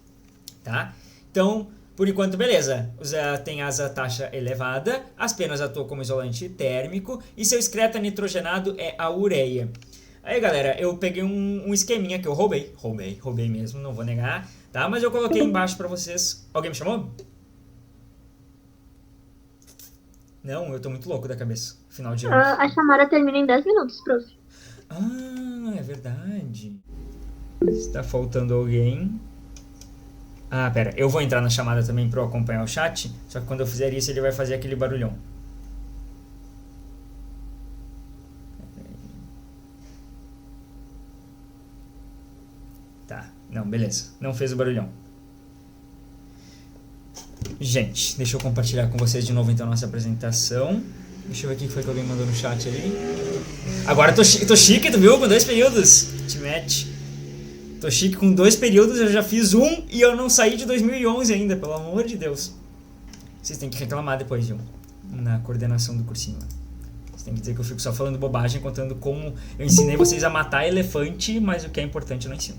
tá? Então, por enquanto, beleza. Tem asa taxa elevada, as penas atuam como isolante térmico e seu excreta nitrogenado é a ureia. Aí, galera, eu peguei um esqueminha que eu roubei mesmo, não vou negar, tá? Mas eu coloquei embaixo pra vocês. Alguém me chamou? Não, eu tô muito louco da cabeça. Final de ano. A chamada termina em 10 minutos, prof. Ah, é verdade. Está faltando alguém. Ah, pera, eu vou entrar na chamada também pra eu acompanhar o chat, só que quando eu fizer isso ele vai fazer aquele barulhão. Tá, não, beleza. Não fez o barulhão. Gente, deixa eu compartilhar com vocês de novo então a nossa apresentação. Deixa eu ver o que foi que alguém mandou no chat ali. Agora tô chique, tu viu? Com 2 períodos. Te mete. Tô chique com 2 períodos, eu já fiz um e eu não saí de 2011 ainda, pelo amor de Deus. Vocês têm que reclamar depois, viu? Na coordenação do cursinho. Vocês têm que dizer que eu fico só falando bobagem, contando como eu ensinei vocês a matar elefante, mas o que é importante eu não ensino.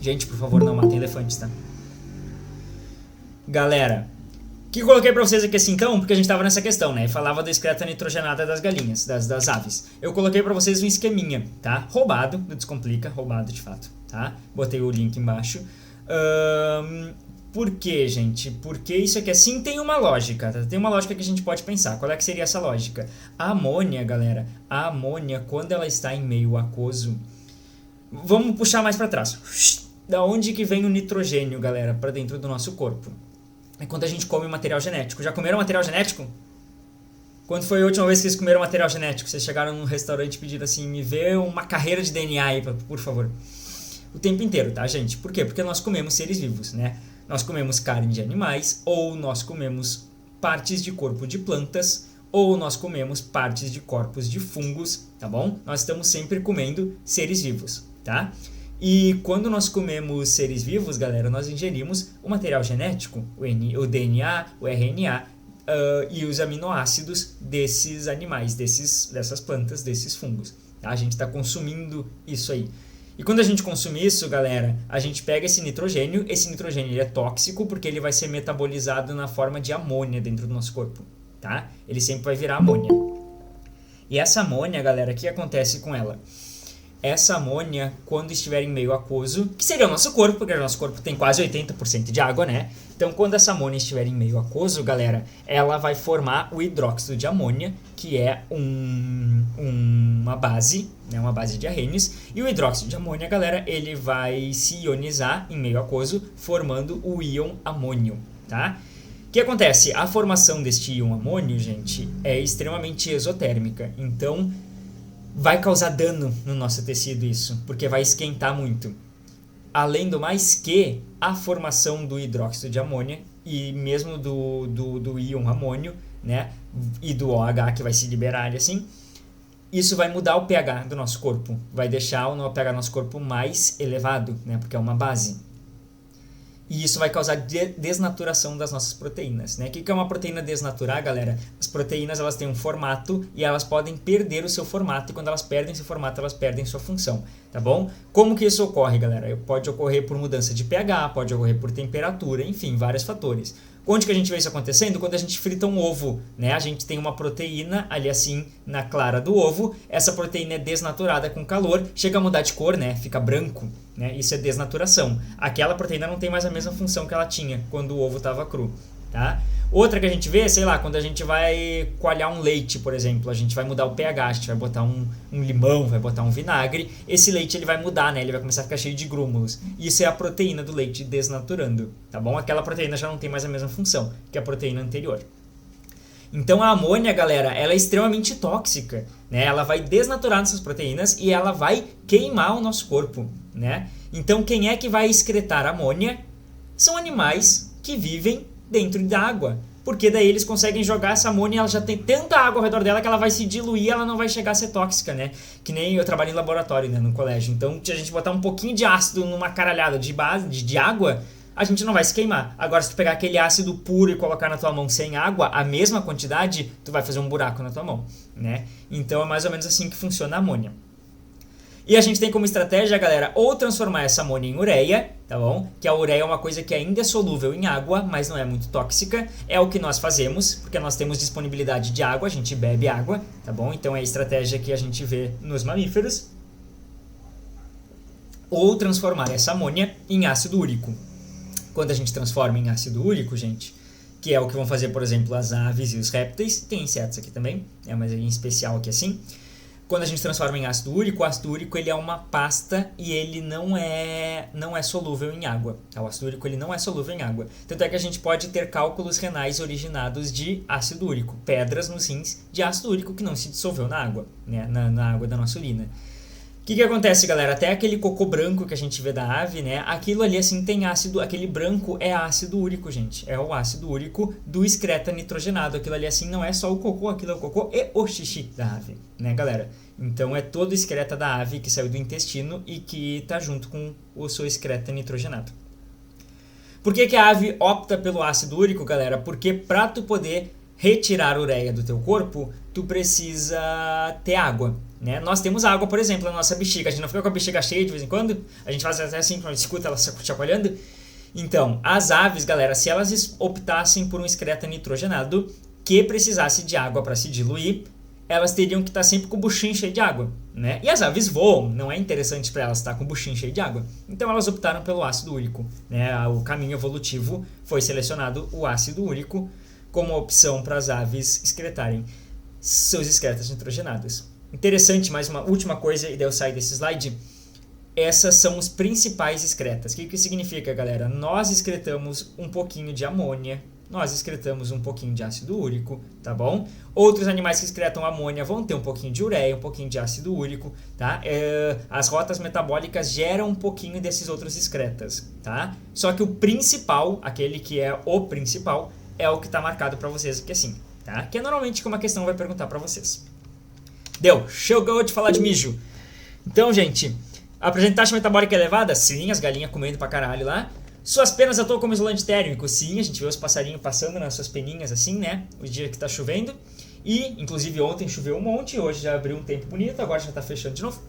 Gente, por favor, não matem elefantes, tá? Galera, o que eu coloquei pra vocês aqui assim então? Porque a gente tava nessa questão, né? Falava da excreta nitrogenada das galinhas, das aves. Eu coloquei pra vocês um esqueminha, tá? Roubado, não descomplica, roubado de fato, tá? Botei o link embaixo. Por quê, gente? Porque isso aqui assim tem uma lógica, tá? Tem uma lógica que a gente pode pensar. Qual é que seria essa lógica? A amônia, galera, a amônia, quando ela está em meio aquoso... Vamos puxar mais pra trás. Da onde que vem o nitrogênio, galera, pra dentro do nosso corpo? É quando a gente come material genético. Já comeram material genético? Quando foi a última vez que vocês comeram material genético? Vocês chegaram num restaurante e pediram assim, me vê uma carreira de DNA aí, por favor. O tempo inteiro, tá, gente? Por quê? Porque nós comemos seres vivos, né? Nós comemos carne de animais, ou nós comemos partes de corpo de plantas, ou nós comemos partes de corpos de fungos, tá bom? Nós estamos sempre comendo seres vivos, tá? E quando nós comemos seres vivos, galera, nós ingerimos o material genético, o DNA, o RNA e os aminoácidos desses animais, dessas plantas, desses fungos. Tá? A gente está consumindo isso aí. E quando a gente consome isso, galera, a gente pega esse nitrogênio ele é tóxico porque ele vai ser metabolizado na forma de amônia dentro do nosso corpo. Tá? Ele sempre vai virar amônia. E essa amônia, galera, o que acontece com ela? Essa amônia, quando estiver em meio aquoso, que seria o nosso corpo, porque o nosso corpo tem quase 80% de água, né? Então, quando essa amônia estiver em meio aquoso, galera, ela vai formar o hidróxido de amônia, que é uma base, né? Uma base de arrênios. E o hidróxido de amônia, galera, ele vai se ionizar em meio aquoso, formando o íon amônio, tá? O que acontece? A formação deste íon amônio, gente, é extremamente exotérmica. Então, vai causar dano no nosso tecido isso, porque vai esquentar muito. Além do mais que a formação do hidróxido de amônia e mesmo do íon amônio, né, e do OH que vai se liberar ali assim, isso vai mudar o pH do nosso corpo, vai deixar o pH do nosso corpo mais elevado, né, porque é uma base. E isso vai causar desnaturação das nossas proteínas, né? O que é uma proteína desnaturar, galera? As proteínas, elas têm um formato e elas podem perder o seu formato. E quando elas perdem seu formato, elas perdem sua função, tá bom? Como que isso ocorre, galera? Pode ocorrer por mudança de pH, pode ocorrer por temperatura, enfim, vários fatores. Onde que a gente vê isso acontecendo? Quando a gente frita um ovo, né? A gente tem uma proteína ali assim na clara do ovo. Essa proteína é desnaturada com calor, chega a mudar de cor, né? Fica branco, né? Isso é desnaturação. Aquela proteína não tem mais a mesma função que ela tinha quando o ovo estava cru. tá? Outra que a gente vê, sei lá, quando a gente vai coalhar um leite, por exemplo, a gente vai mudar o pH, a gente vai botar um limão, vai botar um vinagre, esse leite ele vai mudar, né? Ele vai começar a ficar cheio de grúmulos. Isso é a proteína do leite desnaturando, tá bom? Aquela proteína já não tem mais a mesma função que a proteína anterior. Então a amônia, galera, ela é extremamente tóxica, né? Ela vai desnaturar nossas proteínas e ela vai queimar o nosso corpo, né? Então quem é que vai excretar amônia? São animais que vivem dentro da água, porque daí eles conseguem jogar essa amônia, ela já tem tanta água ao redor dela que ela vai se diluir, ela não vai chegar a ser tóxica, né? Que nem eu trabalho em laboratório, né, no colégio. Então, se a gente botar um pouquinho de ácido numa caralhada de água, a gente não vai se queimar. Agora, se tu pegar aquele ácido puro e colocar na tua mão sem água, a mesma quantidade, tu vai fazer um buraco na tua mão, né? Então, é mais ou menos assim que funciona a amônia. E a gente tem como estratégia, galera, ou transformar essa amônia em ureia, tá bom? Que a ureia é uma coisa que ainda é solúvel em água, mas não é muito tóxica. É o que nós fazemos, porque nós temos disponibilidade de água, a gente bebe água, tá bom? Então é a estratégia que a gente vê nos mamíferos. Ou transformar essa amônia em ácido úrico. Quando a gente transforma em ácido úrico, gente, que é o que vão fazer, por exemplo, as aves e os répteis, tem insetos aqui também, mas em especial aqui assim. Quando a gente transforma em ácido úrico, o ácido úrico ele é uma pasta e ele não é solúvel em água. O ácido úrico ele não é solúvel em água. Tanto é que a gente pode ter cálculos renais originados de ácido úrico, pedras nos rins de ácido úrico que não se dissolveu na água, né? na água da nossa urina. O que acontece, galera? Até aquele cocô branco que a gente vê da ave, né? Aquilo ali assim tem ácido, aquele branco é ácido úrico, gente. É o ácido úrico do excreta nitrogenado. Aquilo ali assim não é só o cocô, aquilo é o cocô e o xixi da ave, né, galera? Então é todo o excreta da ave que saiu do intestino e que tá junto com o seu excreta nitrogenado. Por que a ave opta pelo ácido úrico, galera? Porque para tu poder retirar a ureia do teu corpo, tu precisa ter água, né? Nós temos água, por exemplo, na nossa bexiga. A gente não fica com a bexiga cheia de vez em quando? A gente faz até assim, quando a gente escuta ela chacoalhando. Então, as aves, galera, se elas optassem por um excreta nitrogenado que precisasse de água para se diluir, elas teriam que estar sempre com o buchinho cheio de água, né? E as aves voam, não é interessante para elas estar com o buchinho cheio de água. Então elas optaram pelo ácido úrico, né? O caminho evolutivo foi selecionado o ácido úrico como opção para as aves excretarem seus excretas nitrogenados. Interessante, mais uma última coisa, e daí eu saio desse slide. Essas são os principais excretas. O que significa, galera? Nós excretamos um pouquinho de amônia, nós excretamos um pouquinho de ácido úrico, tá bom? Outros animais que excretam amônia vão ter um pouquinho de ureia, um pouquinho de ácido úrico, tá? As rotas metabólicas geram um pouquinho desses outros excretas, tá? Só que o principal, aquele que é o principal, é o que está marcado para vocês aqui assim, tá? Que é normalmente como a questão vai perguntar para vocês. Deu, chegou de falar de mijo. Então, gente, apresentar taxa metabólica elevada? Sim, as galinhas comendo pra caralho lá. Suas penas atuam como isolante térmico? Sim, a gente vê os passarinhos passando nas suas peninhas assim, né? O dia que tá chovendo. E, inclusive, ontem choveu um monte, hoje já abriu um tempo bonito, agora já tá fechando de novo.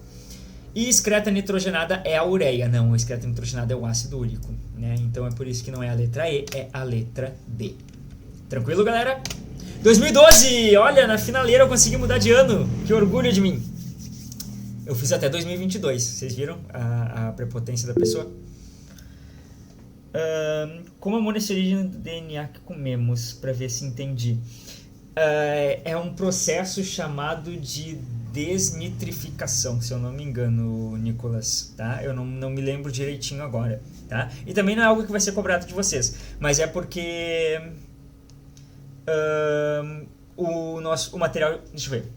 E excreta nitrogenada é a ureia. Não, a excreta nitrogenada é o ácido úrico, né? Então é por isso que não é a letra E, é a letra D. Tranquilo, galera? 2012! Olha, na finaleira eu consegui mudar de ano. Que orgulho de mim. Eu fiz até 2022. Vocês viram a prepotência da pessoa? Como amônia se origina do DNA que comemos? Para ver se entendi. É um processo chamado de desnitrificação, se eu não me engano, Nicolas, tá? Eu não me lembro direitinho agora, tá? E também não é algo que vai ser cobrado de vocês, mas é porque o material, deixa eu ver.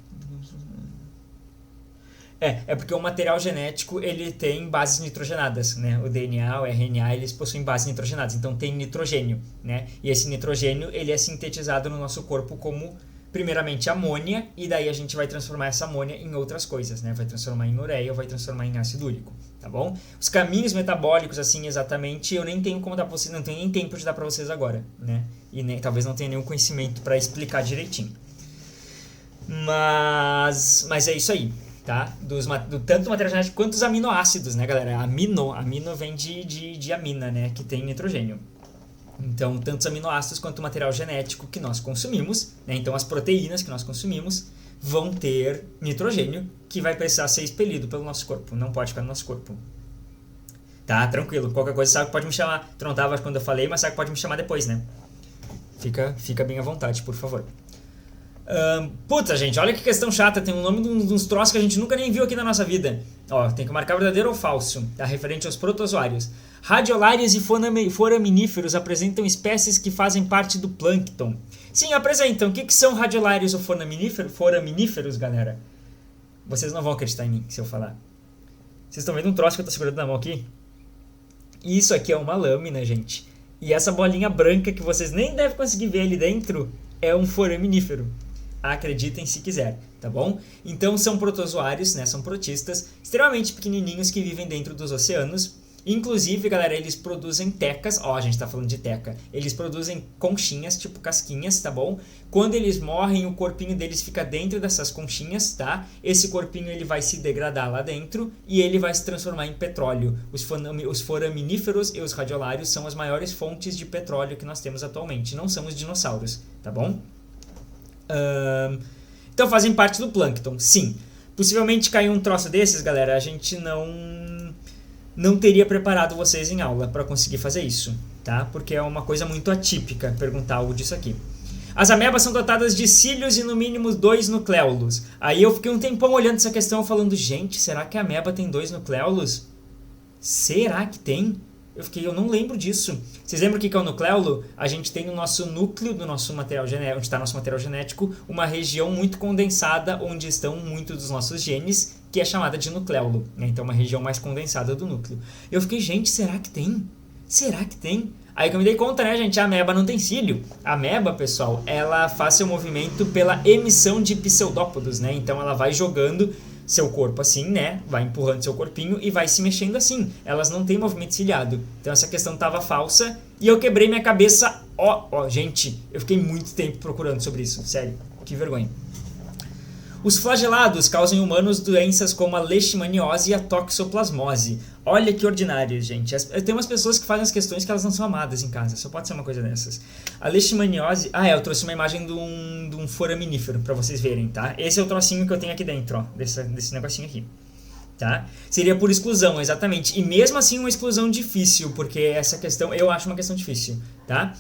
É porque o material genético ele tem bases nitrogenadas, né? O DNA, o RNA, eles possuem bases nitrogenadas, então tem nitrogênio, né? E esse nitrogênio ele é sintetizado no nosso corpo como primeiramente amônia, e daí a gente vai transformar essa amônia em outras coisas, né? Vai transformar em ureia ou vai transformar em ácido úrico, tá bom? Os caminhos metabólicos, assim, exatamente, eu nem tenho como dar pra vocês, não tenho nem tempo de dar pra vocês agora, né? E talvez não tenha nenhum conhecimento pra explicar direitinho. Mas é isso aí, tá? Tanto do material genético quanto os aminoácidos, né, galera? Amino vem de amina, né? Que tem nitrogênio. Então, tanto os aminoácidos quanto o material genético que nós consumimos, né? Então, as proteínas que nós consumimos vão ter nitrogênio que vai precisar ser expelido pelo nosso corpo. Não pode ficar no nosso corpo. Tá? Tranquilo. Qualquer coisa sabe que pode me chamar. Tu não tava quando eu falei, mas sabe que pode me chamar depois, né? Fica bem à vontade, por favor. Puta, gente, olha que questão chata. Tem um nome de uns troços que a gente nunca nem viu aqui na nossa vida. Ó, tem que marcar verdadeiro ou falso. Tá referente aos protozoários. Radiolários e foraminíferos apresentam espécies que fazem parte do plâncton. Sim, apresentam. O que são radiolários ou foraminíferos, galera? Vocês não vão acreditar em mim se eu falar. Vocês estão vendo um troço que eu tô segurando na mão aqui? Isso aqui é uma lâmina, gente. E essa bolinha branca que vocês nem devem conseguir ver ali dentro é um foraminífero. Acreditem se quiser, tá bom? Então são protozoários, né? São protistas extremamente pequenininhos que vivem dentro dos oceanos. Inclusive, galera, eles produzem tecas. Ó, a gente tá falando de teca. Eles produzem conchinhas, tipo casquinhas, tá bom? Quando eles morrem, o corpinho deles fica dentro dessas conchinhas, tá? Esse corpinho ele vai se degradar lá dentro e ele vai se transformar em petróleo. Os foraminíferos e os radiolários são as maiores fontes de petróleo que nós temos atualmente. Não são os dinossauros, tá bom? Então fazem parte do plâncton, sim. Possivelmente caiu um troço desses, galera, a gente não teria preparado vocês em aula para conseguir fazer isso, tá? Porque é uma coisa muito atípica perguntar algo disso aqui. As amebas são dotadas de cílios e no mínimo 2 nucléolos. Aí eu fiquei um tempão olhando essa questão falando, gente, será que a ameba tem 2 nucléolos? Será que tem? Eu não lembro disso. Vocês lembram o que é o nucleolo? A gente tem no nosso núcleo, do nosso material genético, onde está nosso material genético, uma região muito condensada onde estão muitos dos nossos genes, que é chamada de nucleolo, né? Então, uma região mais condensada do núcleo. Eu fiquei, gente, será que tem? Será que tem? Aí que eu me dei conta, né, gente? A ameba não tem cílio. A ameba, pessoal, ela faz seu movimento pela emissão de pseudópodos, né? Então, ela vai jogando seu corpo assim, né? Vai empurrando seu corpinho e vai se mexendo assim. Elas não têm movimento ciliado. Então, essa questão tava falsa e eu quebrei minha cabeça. Ó, gente, eu fiquei muito tempo procurando sobre isso. Sério, que vergonha. Os flagelados causam em humanos doenças como a leishmaniose e a toxoplasmose. Olha que ordinário, gente. Tem umas pessoas que fazem as questões que elas não são amadas em casa. Só pode ser uma coisa dessas. A leishmaniose... eu trouxe uma imagem de um foraminífero pra vocês verem, tá? Esse é o trocinho que eu tenho aqui dentro, ó. Desse negocinho aqui. Tá? Seria por exclusão, exatamente. E mesmo assim uma exclusão difícil, porque essa questão... Eu acho uma questão difícil, tá?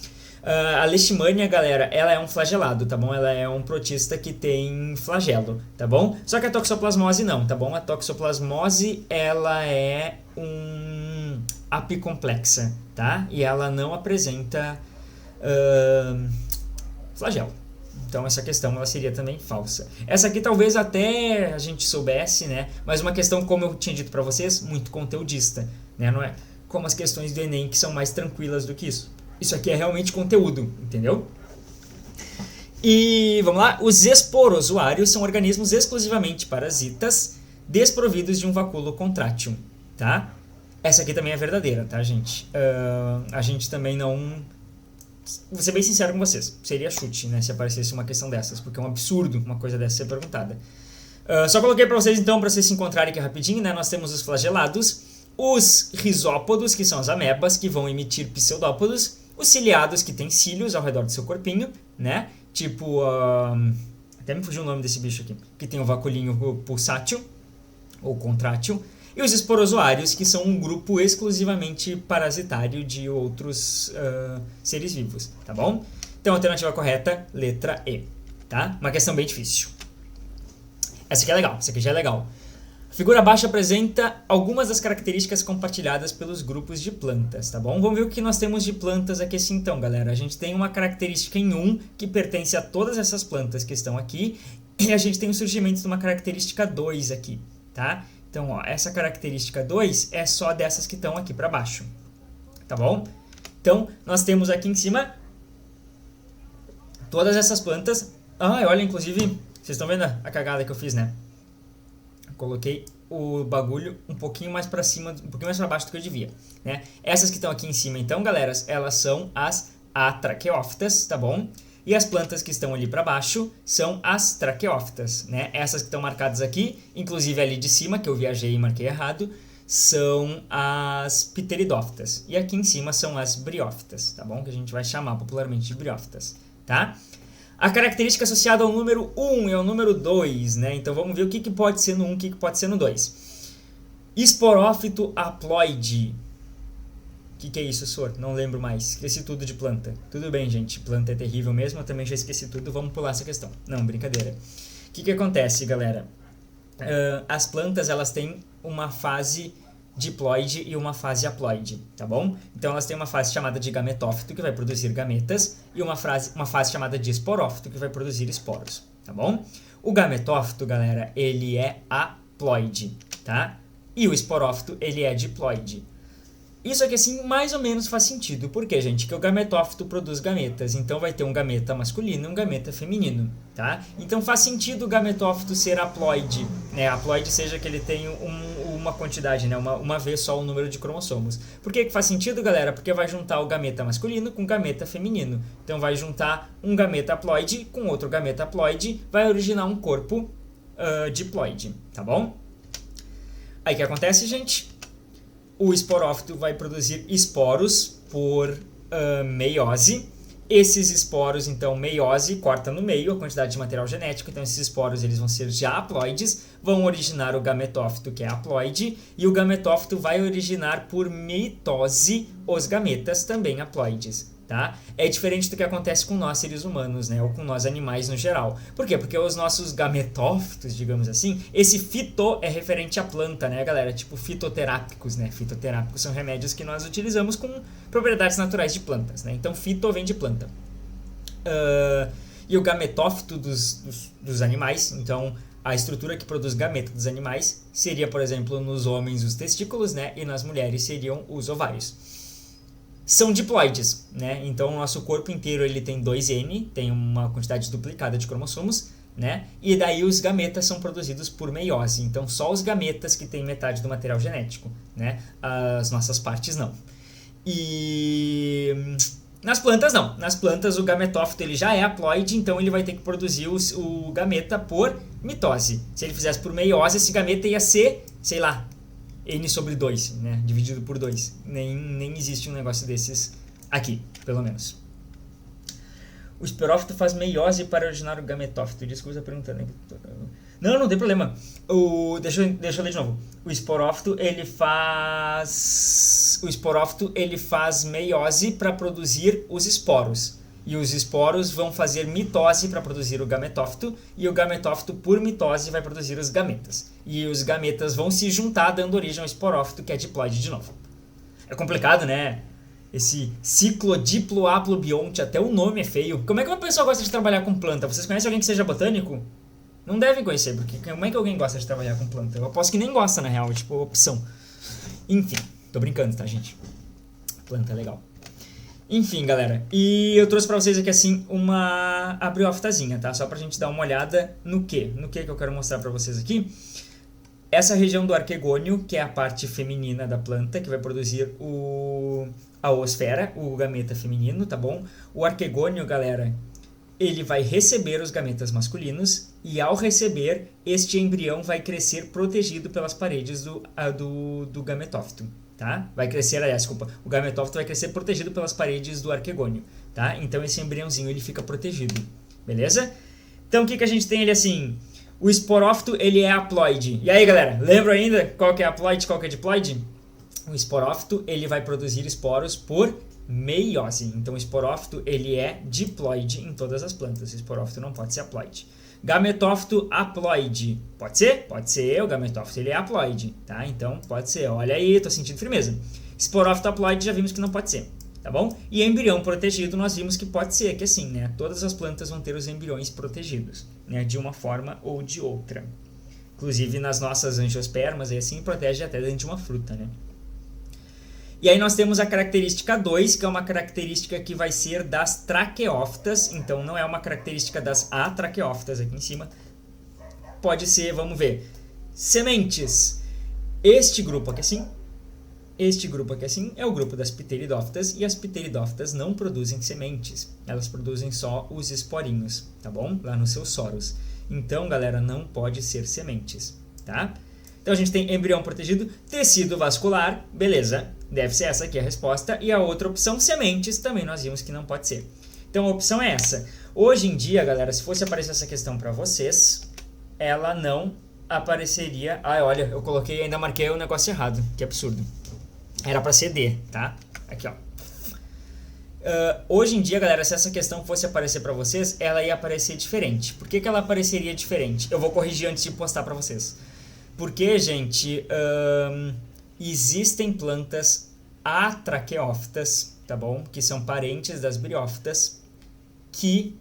A leishmania, galera, ela é um flagelado, tá bom? Ela é um protista que tem flagelo, tá bom? Só que a toxoplasmose não, tá bom? A toxoplasmose, ela é um apicomplexa, tá? E ela não apresenta flagelo. Então essa questão ela seria também falsa. Essa aqui talvez até a gente soubesse, né? Mas uma questão, como eu tinha dito pra vocês, muito conteudista, né? Não é como as questões do Enem que são mais tranquilas do que isso. Isso aqui é realmente conteúdo, entendeu? E vamos lá, os esporozoários são organismos exclusivamente parasitas desprovidos de um vacúolo contrátil, tá? Essa aqui também é verdadeira, tá, gente? A gente também não... Vou ser bem sincero com vocês, seria chute, né, se aparecesse uma questão dessas, porque é um absurdo uma coisa dessa ser perguntada. Só coloquei pra vocês então, pra vocês se encontrarem aqui rapidinho, né? Nós temos os flagelados, os risópodos, que são as amebas, que vão emitir pseudópodos, os ciliados, que têm cílios ao redor do seu corpinho, né? Tipo, até me fugiu o nome desse bicho aqui, que tem o vacuolinho pulsátil, ou contrátil, e os esporozoários, que são um grupo exclusivamente parasitário de outros seres vivos, tá bom? Então, a alternativa correta, letra E, tá? Uma questão bem difícil. Essa aqui é legal, essa aqui já é legal. A figura abaixo apresenta algumas das características compartilhadas pelos grupos de plantas, tá bom? Vamos ver o que nós temos de plantas aqui assim então, galera. A gente tem uma característica em 1 que pertence a todas essas plantas que estão aqui, e a gente tem o surgimento de uma característica 2 aqui, tá? Então, ó, essa característica 2 é só dessas que estão aqui para baixo, tá bom? Então, nós temos aqui em cima todas essas plantas. Olha, inclusive, vocês estão vendo a cagada que eu fiz, né? Coloquei o bagulho um pouquinho mais para cima, um pouquinho mais para baixo do que eu devia, né? Essas que estão aqui em cima, então, galera, elas são as atraqueófitas, tá bom? E as plantas que estão ali para baixo são as traqueófitas, né? Essas que estão marcadas aqui, inclusive ali de cima, que eu viajei e marquei errado, são as pteridófitas. E aqui em cima são as briófitas, tá bom? Que a gente vai chamar popularmente de briófitas, tá? A característica associada ao número 1 e ao número 2, né? Então vamos ver o que pode ser no 1 e o que pode ser no 2. Esporófito haploide. Que é isso, Sor? Não lembro mais. Esqueci tudo de planta. Tudo bem, gente. Planta é terrível mesmo. Eu também já esqueci tudo. Vamos pular essa questão. Não, brincadeira. O que acontece, galera? As plantas, elas têm uma fase diploide e uma fase haploide, tá bom? Então, elas têm uma fase chamada de gametófito, que vai produzir gametas, e uma fase chamada de esporófito, que vai produzir esporos, tá bom? O gametófito, galera, ele é haploide, tá? E o esporófito, ele é diploide. Isso aqui, assim, mais ou menos faz sentido. Por quê, gente? Que o gametófito produz gametas. Então, vai ter um gameta masculino e um gameta feminino, tá? Então, faz sentido o gametófito ser haploide, né? Haploide seja que ele tem uma quantidade, né? Uma vez só o número de cromossomos. Por que faz sentido, galera? Porque vai juntar o gameta masculino com o gameta feminino. Então, vai juntar um gameta haploide com outro gameta haploide, vai originar um corpo diploide, tá bom? Aí, o que acontece, gente? O esporófito vai produzir esporos por meiose. Esses esporos, então, meiose, corta no meio a quantidade de material genético. Então, esses esporos eles vão ser já haploides, vão originar o gametófito, que é haploide, e o gametófito vai originar por mitose os gametas, também haploides. Tá? É diferente do que acontece com nós seres humanos, né? Ou com nós animais no geral. Por quê? Porque os nossos gametófitos, digamos assim, esse fito é referente à planta, né, galera? Tipo fitoterápicos, né? Fitoterápicos são remédios que nós utilizamos com propriedades naturais de plantas, né? Então fito vem de planta. E o gametófito dos animais, então a estrutura que produz gameta dos animais seria, por exemplo, nos homens os testículos, né? E nas mulheres seriam os ovários. São diploides, né? Então, o nosso corpo inteiro ele tem 2N, tem uma quantidade duplicada de cromossomos, né? E daí os gametas são produzidos por meiose. Então, só os gametas que têm metade do material genético, né? As nossas partes não. E nas plantas não. Nas plantas o gametófito ele já é haploide, então ele vai ter que produzir o gameta por mitose. Se ele fizesse por meiose, esse gameta ia ser, sei lá, N sobre 2, né? Dividido por 2. Nem existe um negócio desses aqui, pelo menos. O esporófito faz meiose para originar o gametófito. Desculpa a pergunta, né? Não tem problema. Deixa eu ler de novo. O esporófito ele faz meiose para produzir os esporos. E os esporos vão fazer mitose para produzir o gametófito, e o gametófito, por mitose, vai produzir os gametas. E os gametas vão se juntar, dando origem ao esporófito, que é diploide de novo. É complicado, né? Esse ciclo diplohaplobionte, até o nome é feio. Como é que uma pessoa gosta de trabalhar com planta? Vocês conhecem alguém que seja botânico? Não devem conhecer, porque como é que alguém gosta de trabalhar com planta? Eu aposto que nem gosta, na real, tipo, opção. Enfim, tô brincando, tá, gente? Planta é legal. Enfim, galera, e eu trouxe pra vocês aqui, assim, uma abriófitazinha, tá? Só pra gente dar uma olhada no que eu quero mostrar pra vocês aqui. Essa região do arquegônio, que é a parte feminina da planta, que vai produzir a oosfera, o gameta feminino, tá bom? O arquegônio, galera, ele vai receber os gametas masculinos, e ao receber, este embrião vai crescer protegido pelas paredes do gametófito. Tá? Vai crescer, o gametófito vai crescer protegido pelas paredes do arquegônio, tá? Então esse embriãozinho ele fica protegido, beleza? Então o que a gente tem ele assim? O esporófito ele é haploide. E aí, galera, lembra ainda qual que é haploide, qual que é diploide? O esporófito ele vai produzir esporos por meiose. Então o esporófito ele é diploide em todas as plantas. O esporófito não pode ser haploide. Gametófito haploide. Pode ser? Pode ser. O gametófito ele é haploide, tá? Então pode ser. Olha aí, tô sentindo firmeza. Esporófito haploide já vimos que não pode ser, tá bom? E embrião protegido nós vimos que pode ser, que assim, né? Todas as plantas vão ter os embriões protegidos, né? De uma forma ou de outra. Inclusive nas nossas angiospermas, e assim protege até dentro de uma fruta, né? E aí nós temos a característica 2, que é uma característica que vai ser das traqueófitas. Então não é uma característica das atraqueófitas aqui em cima. Pode ser, vamos ver, sementes. Este grupo aqui assim é o grupo das pteridófitas, e as pteridófitas não produzem sementes. Elas produzem só os esporinhos, tá bom? Lá nos seus soros. Então, galera, não pode ser sementes, tá? Então a gente tem embrião protegido, tecido vascular, beleza? Deve ser essa aqui a resposta. E a outra opção, sementes, também nós vimos que não pode ser. Então a opção é essa. Hoje em dia, galera, se fosse aparecer essa questão para vocês, ela não apareceria... olha, eu coloquei, ainda marquei o negócio errado. Que absurdo. Era para ser D, tá? Aqui, ó. Hoje em dia, galera, se essa questão fosse aparecer pra vocês, ela ia aparecer diferente. Por que ela apareceria diferente? Eu vou corrigir antes de postar pra vocês. Porque, gente, existem plantas atraqueófitas, tá bom? Que são parentes das briófitas, que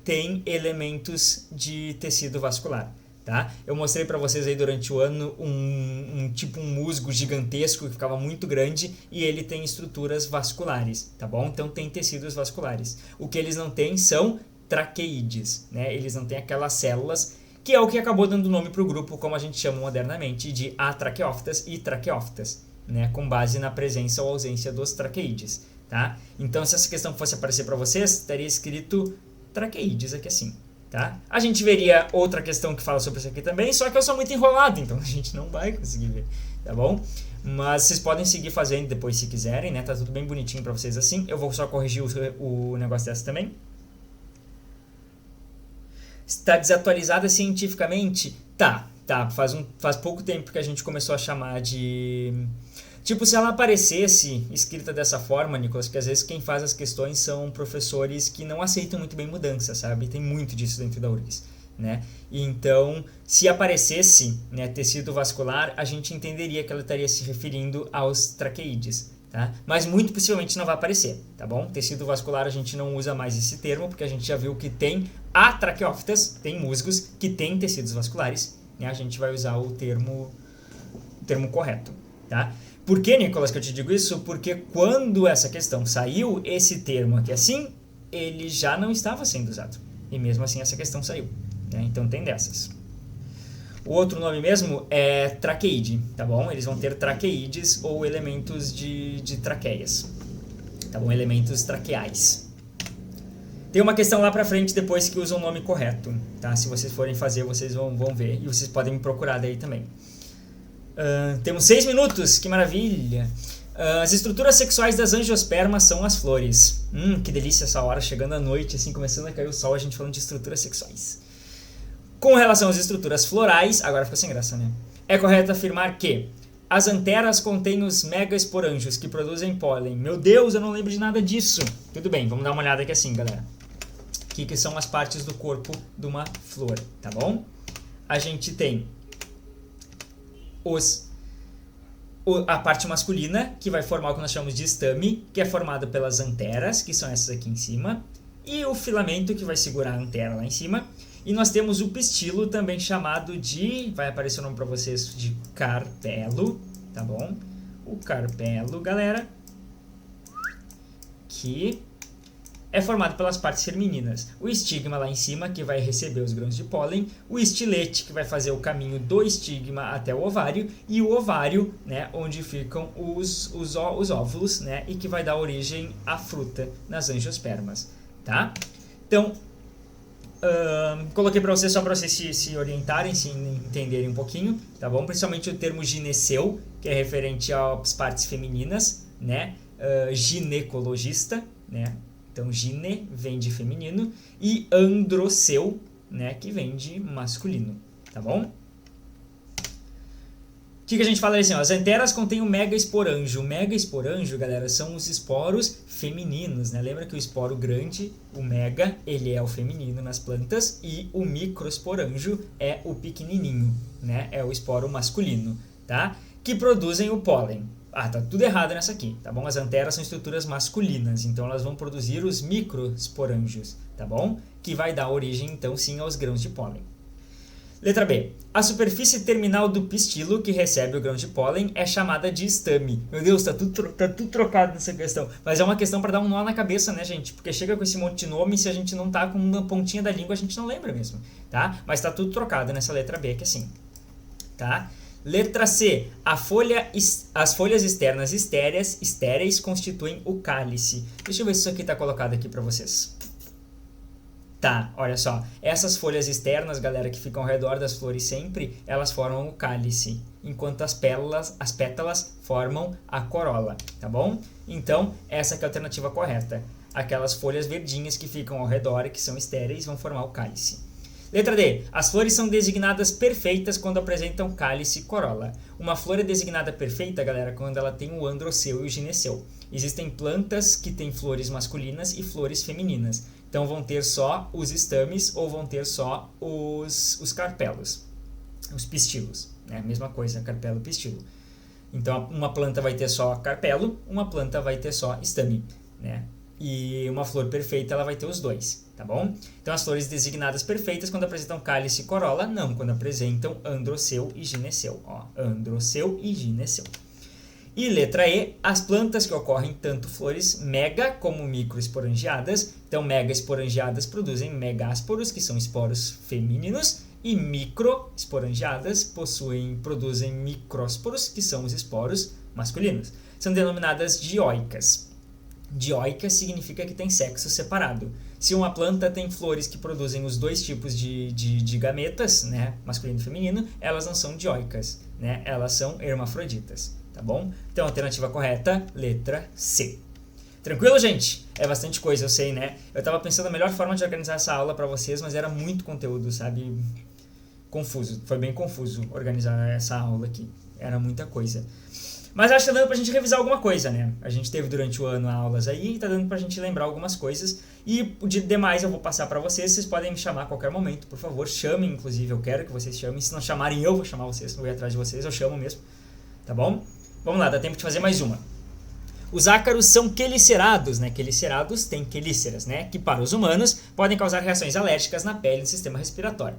têm elementos de tecido vascular. Tá? Eu mostrei para vocês aí durante o ano um musgo gigantesco que ficava muito grande e ele tem estruturas vasculares, tá bom? Então tem tecidos vasculares. O que eles não têm são traqueídes, né? Eles não têm aquelas células, que é o que acabou dando nome para o grupo, como a gente chama modernamente, de atraqueófitas e traqueófitas, né? Com base na presença ou ausência dos traqueídes, tá? Então se essa questão fosse aparecer para vocês, estaria escrito traqueídes aqui assim. Tá? A gente veria outra questão que fala sobre isso aqui também, só que eu sou muito enrolado, então a gente não vai conseguir ver, tá bom? Mas vocês podem seguir fazendo depois se quiserem, né? Tá tudo bem bonitinho pra vocês assim. Eu vou só corrigir o negócio dessa também. Está desatualizada cientificamente? Tá. Faz pouco tempo que a gente começou a chamar de... Tipo, se ela aparecesse escrita dessa forma, Nicolas, que às vezes quem faz as questões são professores que não aceitam muito bem mudança, sabe? Tem muito disso dentro da URGS, né? E então, se aparecesse, né, tecido vascular, a gente entenderia que ela estaria se referindo aos traqueídeos, tá? Mas muito possivelmente não vai aparecer, tá bom? Tecido vascular a gente não usa mais esse termo, porque a gente já viu que tem atraqueófitas, tem musgos que têm tecidos vasculares, né? A gente vai usar o termo correto, tá? Por que, Nicolas, que eu te digo isso? Porque quando essa questão saiu, esse termo aqui assim, ele já não estava sendo usado. E mesmo assim essa questão saiu, né? Então tem dessas. O outro nome mesmo é traqueide, tá bom? Eles vão ter traqueídes ou elementos de traqueias, tá bom? Elementos traqueais. Tem uma questão lá pra frente depois que usa o nome correto, tá? Se vocês forem fazer, vocês vão ver. E vocês podem me procurar daí também. Temos 6 minutos, que maravilha. As estruturas sexuais das angiospermas são as flores. Que delícia essa hora, chegando à noite, assim, começando a cair o sol, a gente falando de estruturas sexuais. Com relação às estruturas florais, agora ficou sem graça, né? É correto afirmar que as anteras contêm os megaesporângios, que produzem pólen. Meu Deus, eu não lembro de nada disso. Tudo bem, vamos dar uma olhada aqui assim, galera. O que são as partes do corpo de uma flor, tá bom? A gente tem a parte masculina, que vai formar o que nós chamamos de estame, que é formado pelas anteras, que são essas aqui em cima, e o filamento, que vai segurar a antera lá em cima. E nós temos o pistilo, também chamado de, vai aparecer o nome para vocês, de carpelo, tá bom? O carpelo, galera, que é formado pelas partes femininas. O estigma lá em cima, que vai receber os grãos de pólen. O estilete, que vai fazer o caminho do estigma até o ovário. E o ovário, né, onde ficam os óvulos, né, e que vai dar origem à fruta nas angiospermas, tá? Então, coloquei para vocês só para vocês se orientarem, se entenderem um pouquinho, tá bom? Principalmente o termo gineceu, que é referente às partes femininas, né? Ginecologista, né? Então, gine vem de feminino e androceu, né, que vem de masculino, tá bom? O que a gente fala assim, ó, as anteras contêm o megaesporângio. O megaesporângio, galera, são os esporos femininos, né? Lembra que o esporo grande, o mega, ele é o feminino nas plantas e o microesporângio é o pequenininho, né? É o esporo masculino, tá? Que produzem o pólen. Tá tudo errado nessa aqui, tá bom? As anteras são estruturas masculinas, então elas vão produzir os microesporângios, tá bom? Que vai dar origem, então, sim, aos grãos de pólen. Letra B. A superfície terminal do pistilo, que recebe o grão de pólen, é chamada de estame. Meu Deus, tá tudo trocado nessa questão. Mas é uma questão para dar um nó na cabeça, né, gente? Porque chega com esse monte de nome, se a gente não tá com uma pontinha da língua, a gente não lembra mesmo, tá? Mas tá tudo trocado nessa letra B aqui assim, tá? Letra C. As folhas externas estéreis constituem o cálice. Deixa eu ver se isso aqui está colocado aqui para vocês. Tá, olha só. Essas folhas externas, galera, que ficam ao redor das flores sempre, elas formam o cálice, enquanto as pétalas formam a corola, tá bom? Então, essa que é a alternativa correta. Aquelas folhas verdinhas que ficam ao redor, que são estéreis, vão formar o cálice. Letra D. As flores são designadas perfeitas quando apresentam cálice e corola. Uma flor é designada perfeita, galera, quando ela tem o androceu e o gineceu. Existem plantas que têm flores masculinas e flores femininas. Então vão ter só os estames ou vão ter só os carpelos, os pistilos. Né? Mesma coisa, carpelo e pistilo. Então uma planta vai ter só carpelo, uma planta vai ter só estame. Né? E uma flor perfeita ela vai ter os dois, tá bom? Então as flores designadas perfeitas quando apresentam cálice e corola, não, quando apresentam androceu e gineceu. Ó, androceu e gineceu. E letra E, as plantas que ocorrem tanto flores mega como microesporangiadas. Então megaesporangiadas produzem megásporos, que são esporos femininos, e microesporangiadas produzem micrósporos, que são os esporos masculinos. São denominadas dioicas. Dioica significa que tem sexo separado. Se uma planta tem flores que produzem os dois tipos de gametas, né, masculino e feminino, elas não são dioicas, né, elas são hermafroditas, tá bom? Então, a alternativa correta, letra C. Tranquilo, gente? É bastante coisa, eu sei, né? Eu tava pensando a melhor forma de organizar essa aula pra vocês, mas era muito conteúdo, sabe? Confuso, foi bem confuso organizar essa aula aqui. Era muita coisa. Mas acho que tá dando pra gente revisar alguma coisa, né? A gente teve durante o ano aulas aí e tá dando pra gente lembrar algumas coisas. E de demais eu vou passar pra vocês podem me chamar a qualquer momento, por favor, chamem, inclusive, eu quero que vocês chamem. Se não chamarem, eu vou chamar vocês, vou ir atrás de vocês, eu chamo mesmo, tá bom? Vamos lá, dá tempo de fazer mais uma. Os ácaros são quelicerados, né? Quelicerados têm quelíceras, né? Que para os humanos podem causar reações alérgicas na pele e no sistema respiratório.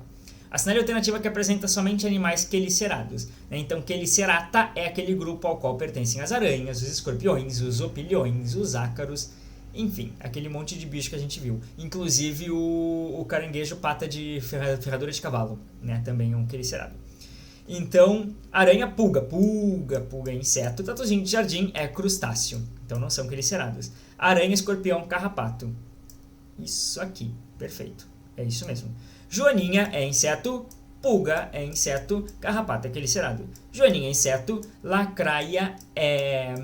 Assinale a alternativa que apresenta somente animais quelicerados. Né? Então, quelicerata é aquele grupo ao qual pertencem as aranhas, os escorpiões, os opilhões, os ácaros, enfim, aquele monte de bicho que a gente viu. Inclusive o caranguejo pata de ferradura de cavalo, né? Também é um quelicerado. Então, aranha, pulga é inseto, tatuzinho de jardim é crustáceo. Então não são quelicerados. Aranha, escorpião, carrapato. Isso aqui, perfeito, é isso mesmo. Joaninha é inseto, pulga é inseto, carrapato é quelicerado. Joaninha é inseto, lacraia é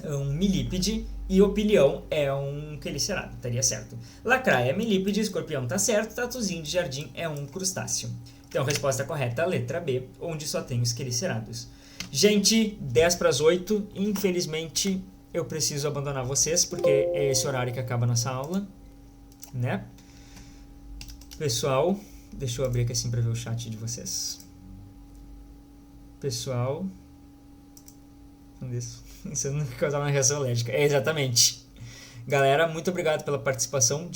um milípede e opilião é um quelicerado, estaria certo. Lacraia é milípede, escorpião tá certo, tatuzinho de jardim é um crustáceo. Então, resposta correta, letra B, onde só tem os quelicerados. Gente, 10 para as 8, infelizmente eu preciso abandonar vocês, porque é esse horário que acaba a nossa aula, né? Pessoal, deixa eu abrir aqui assim para ver o chat de vocês. Pessoal, isso não vai causar uma reação alérgica. É, exatamente. Galera, muito obrigado pela participação.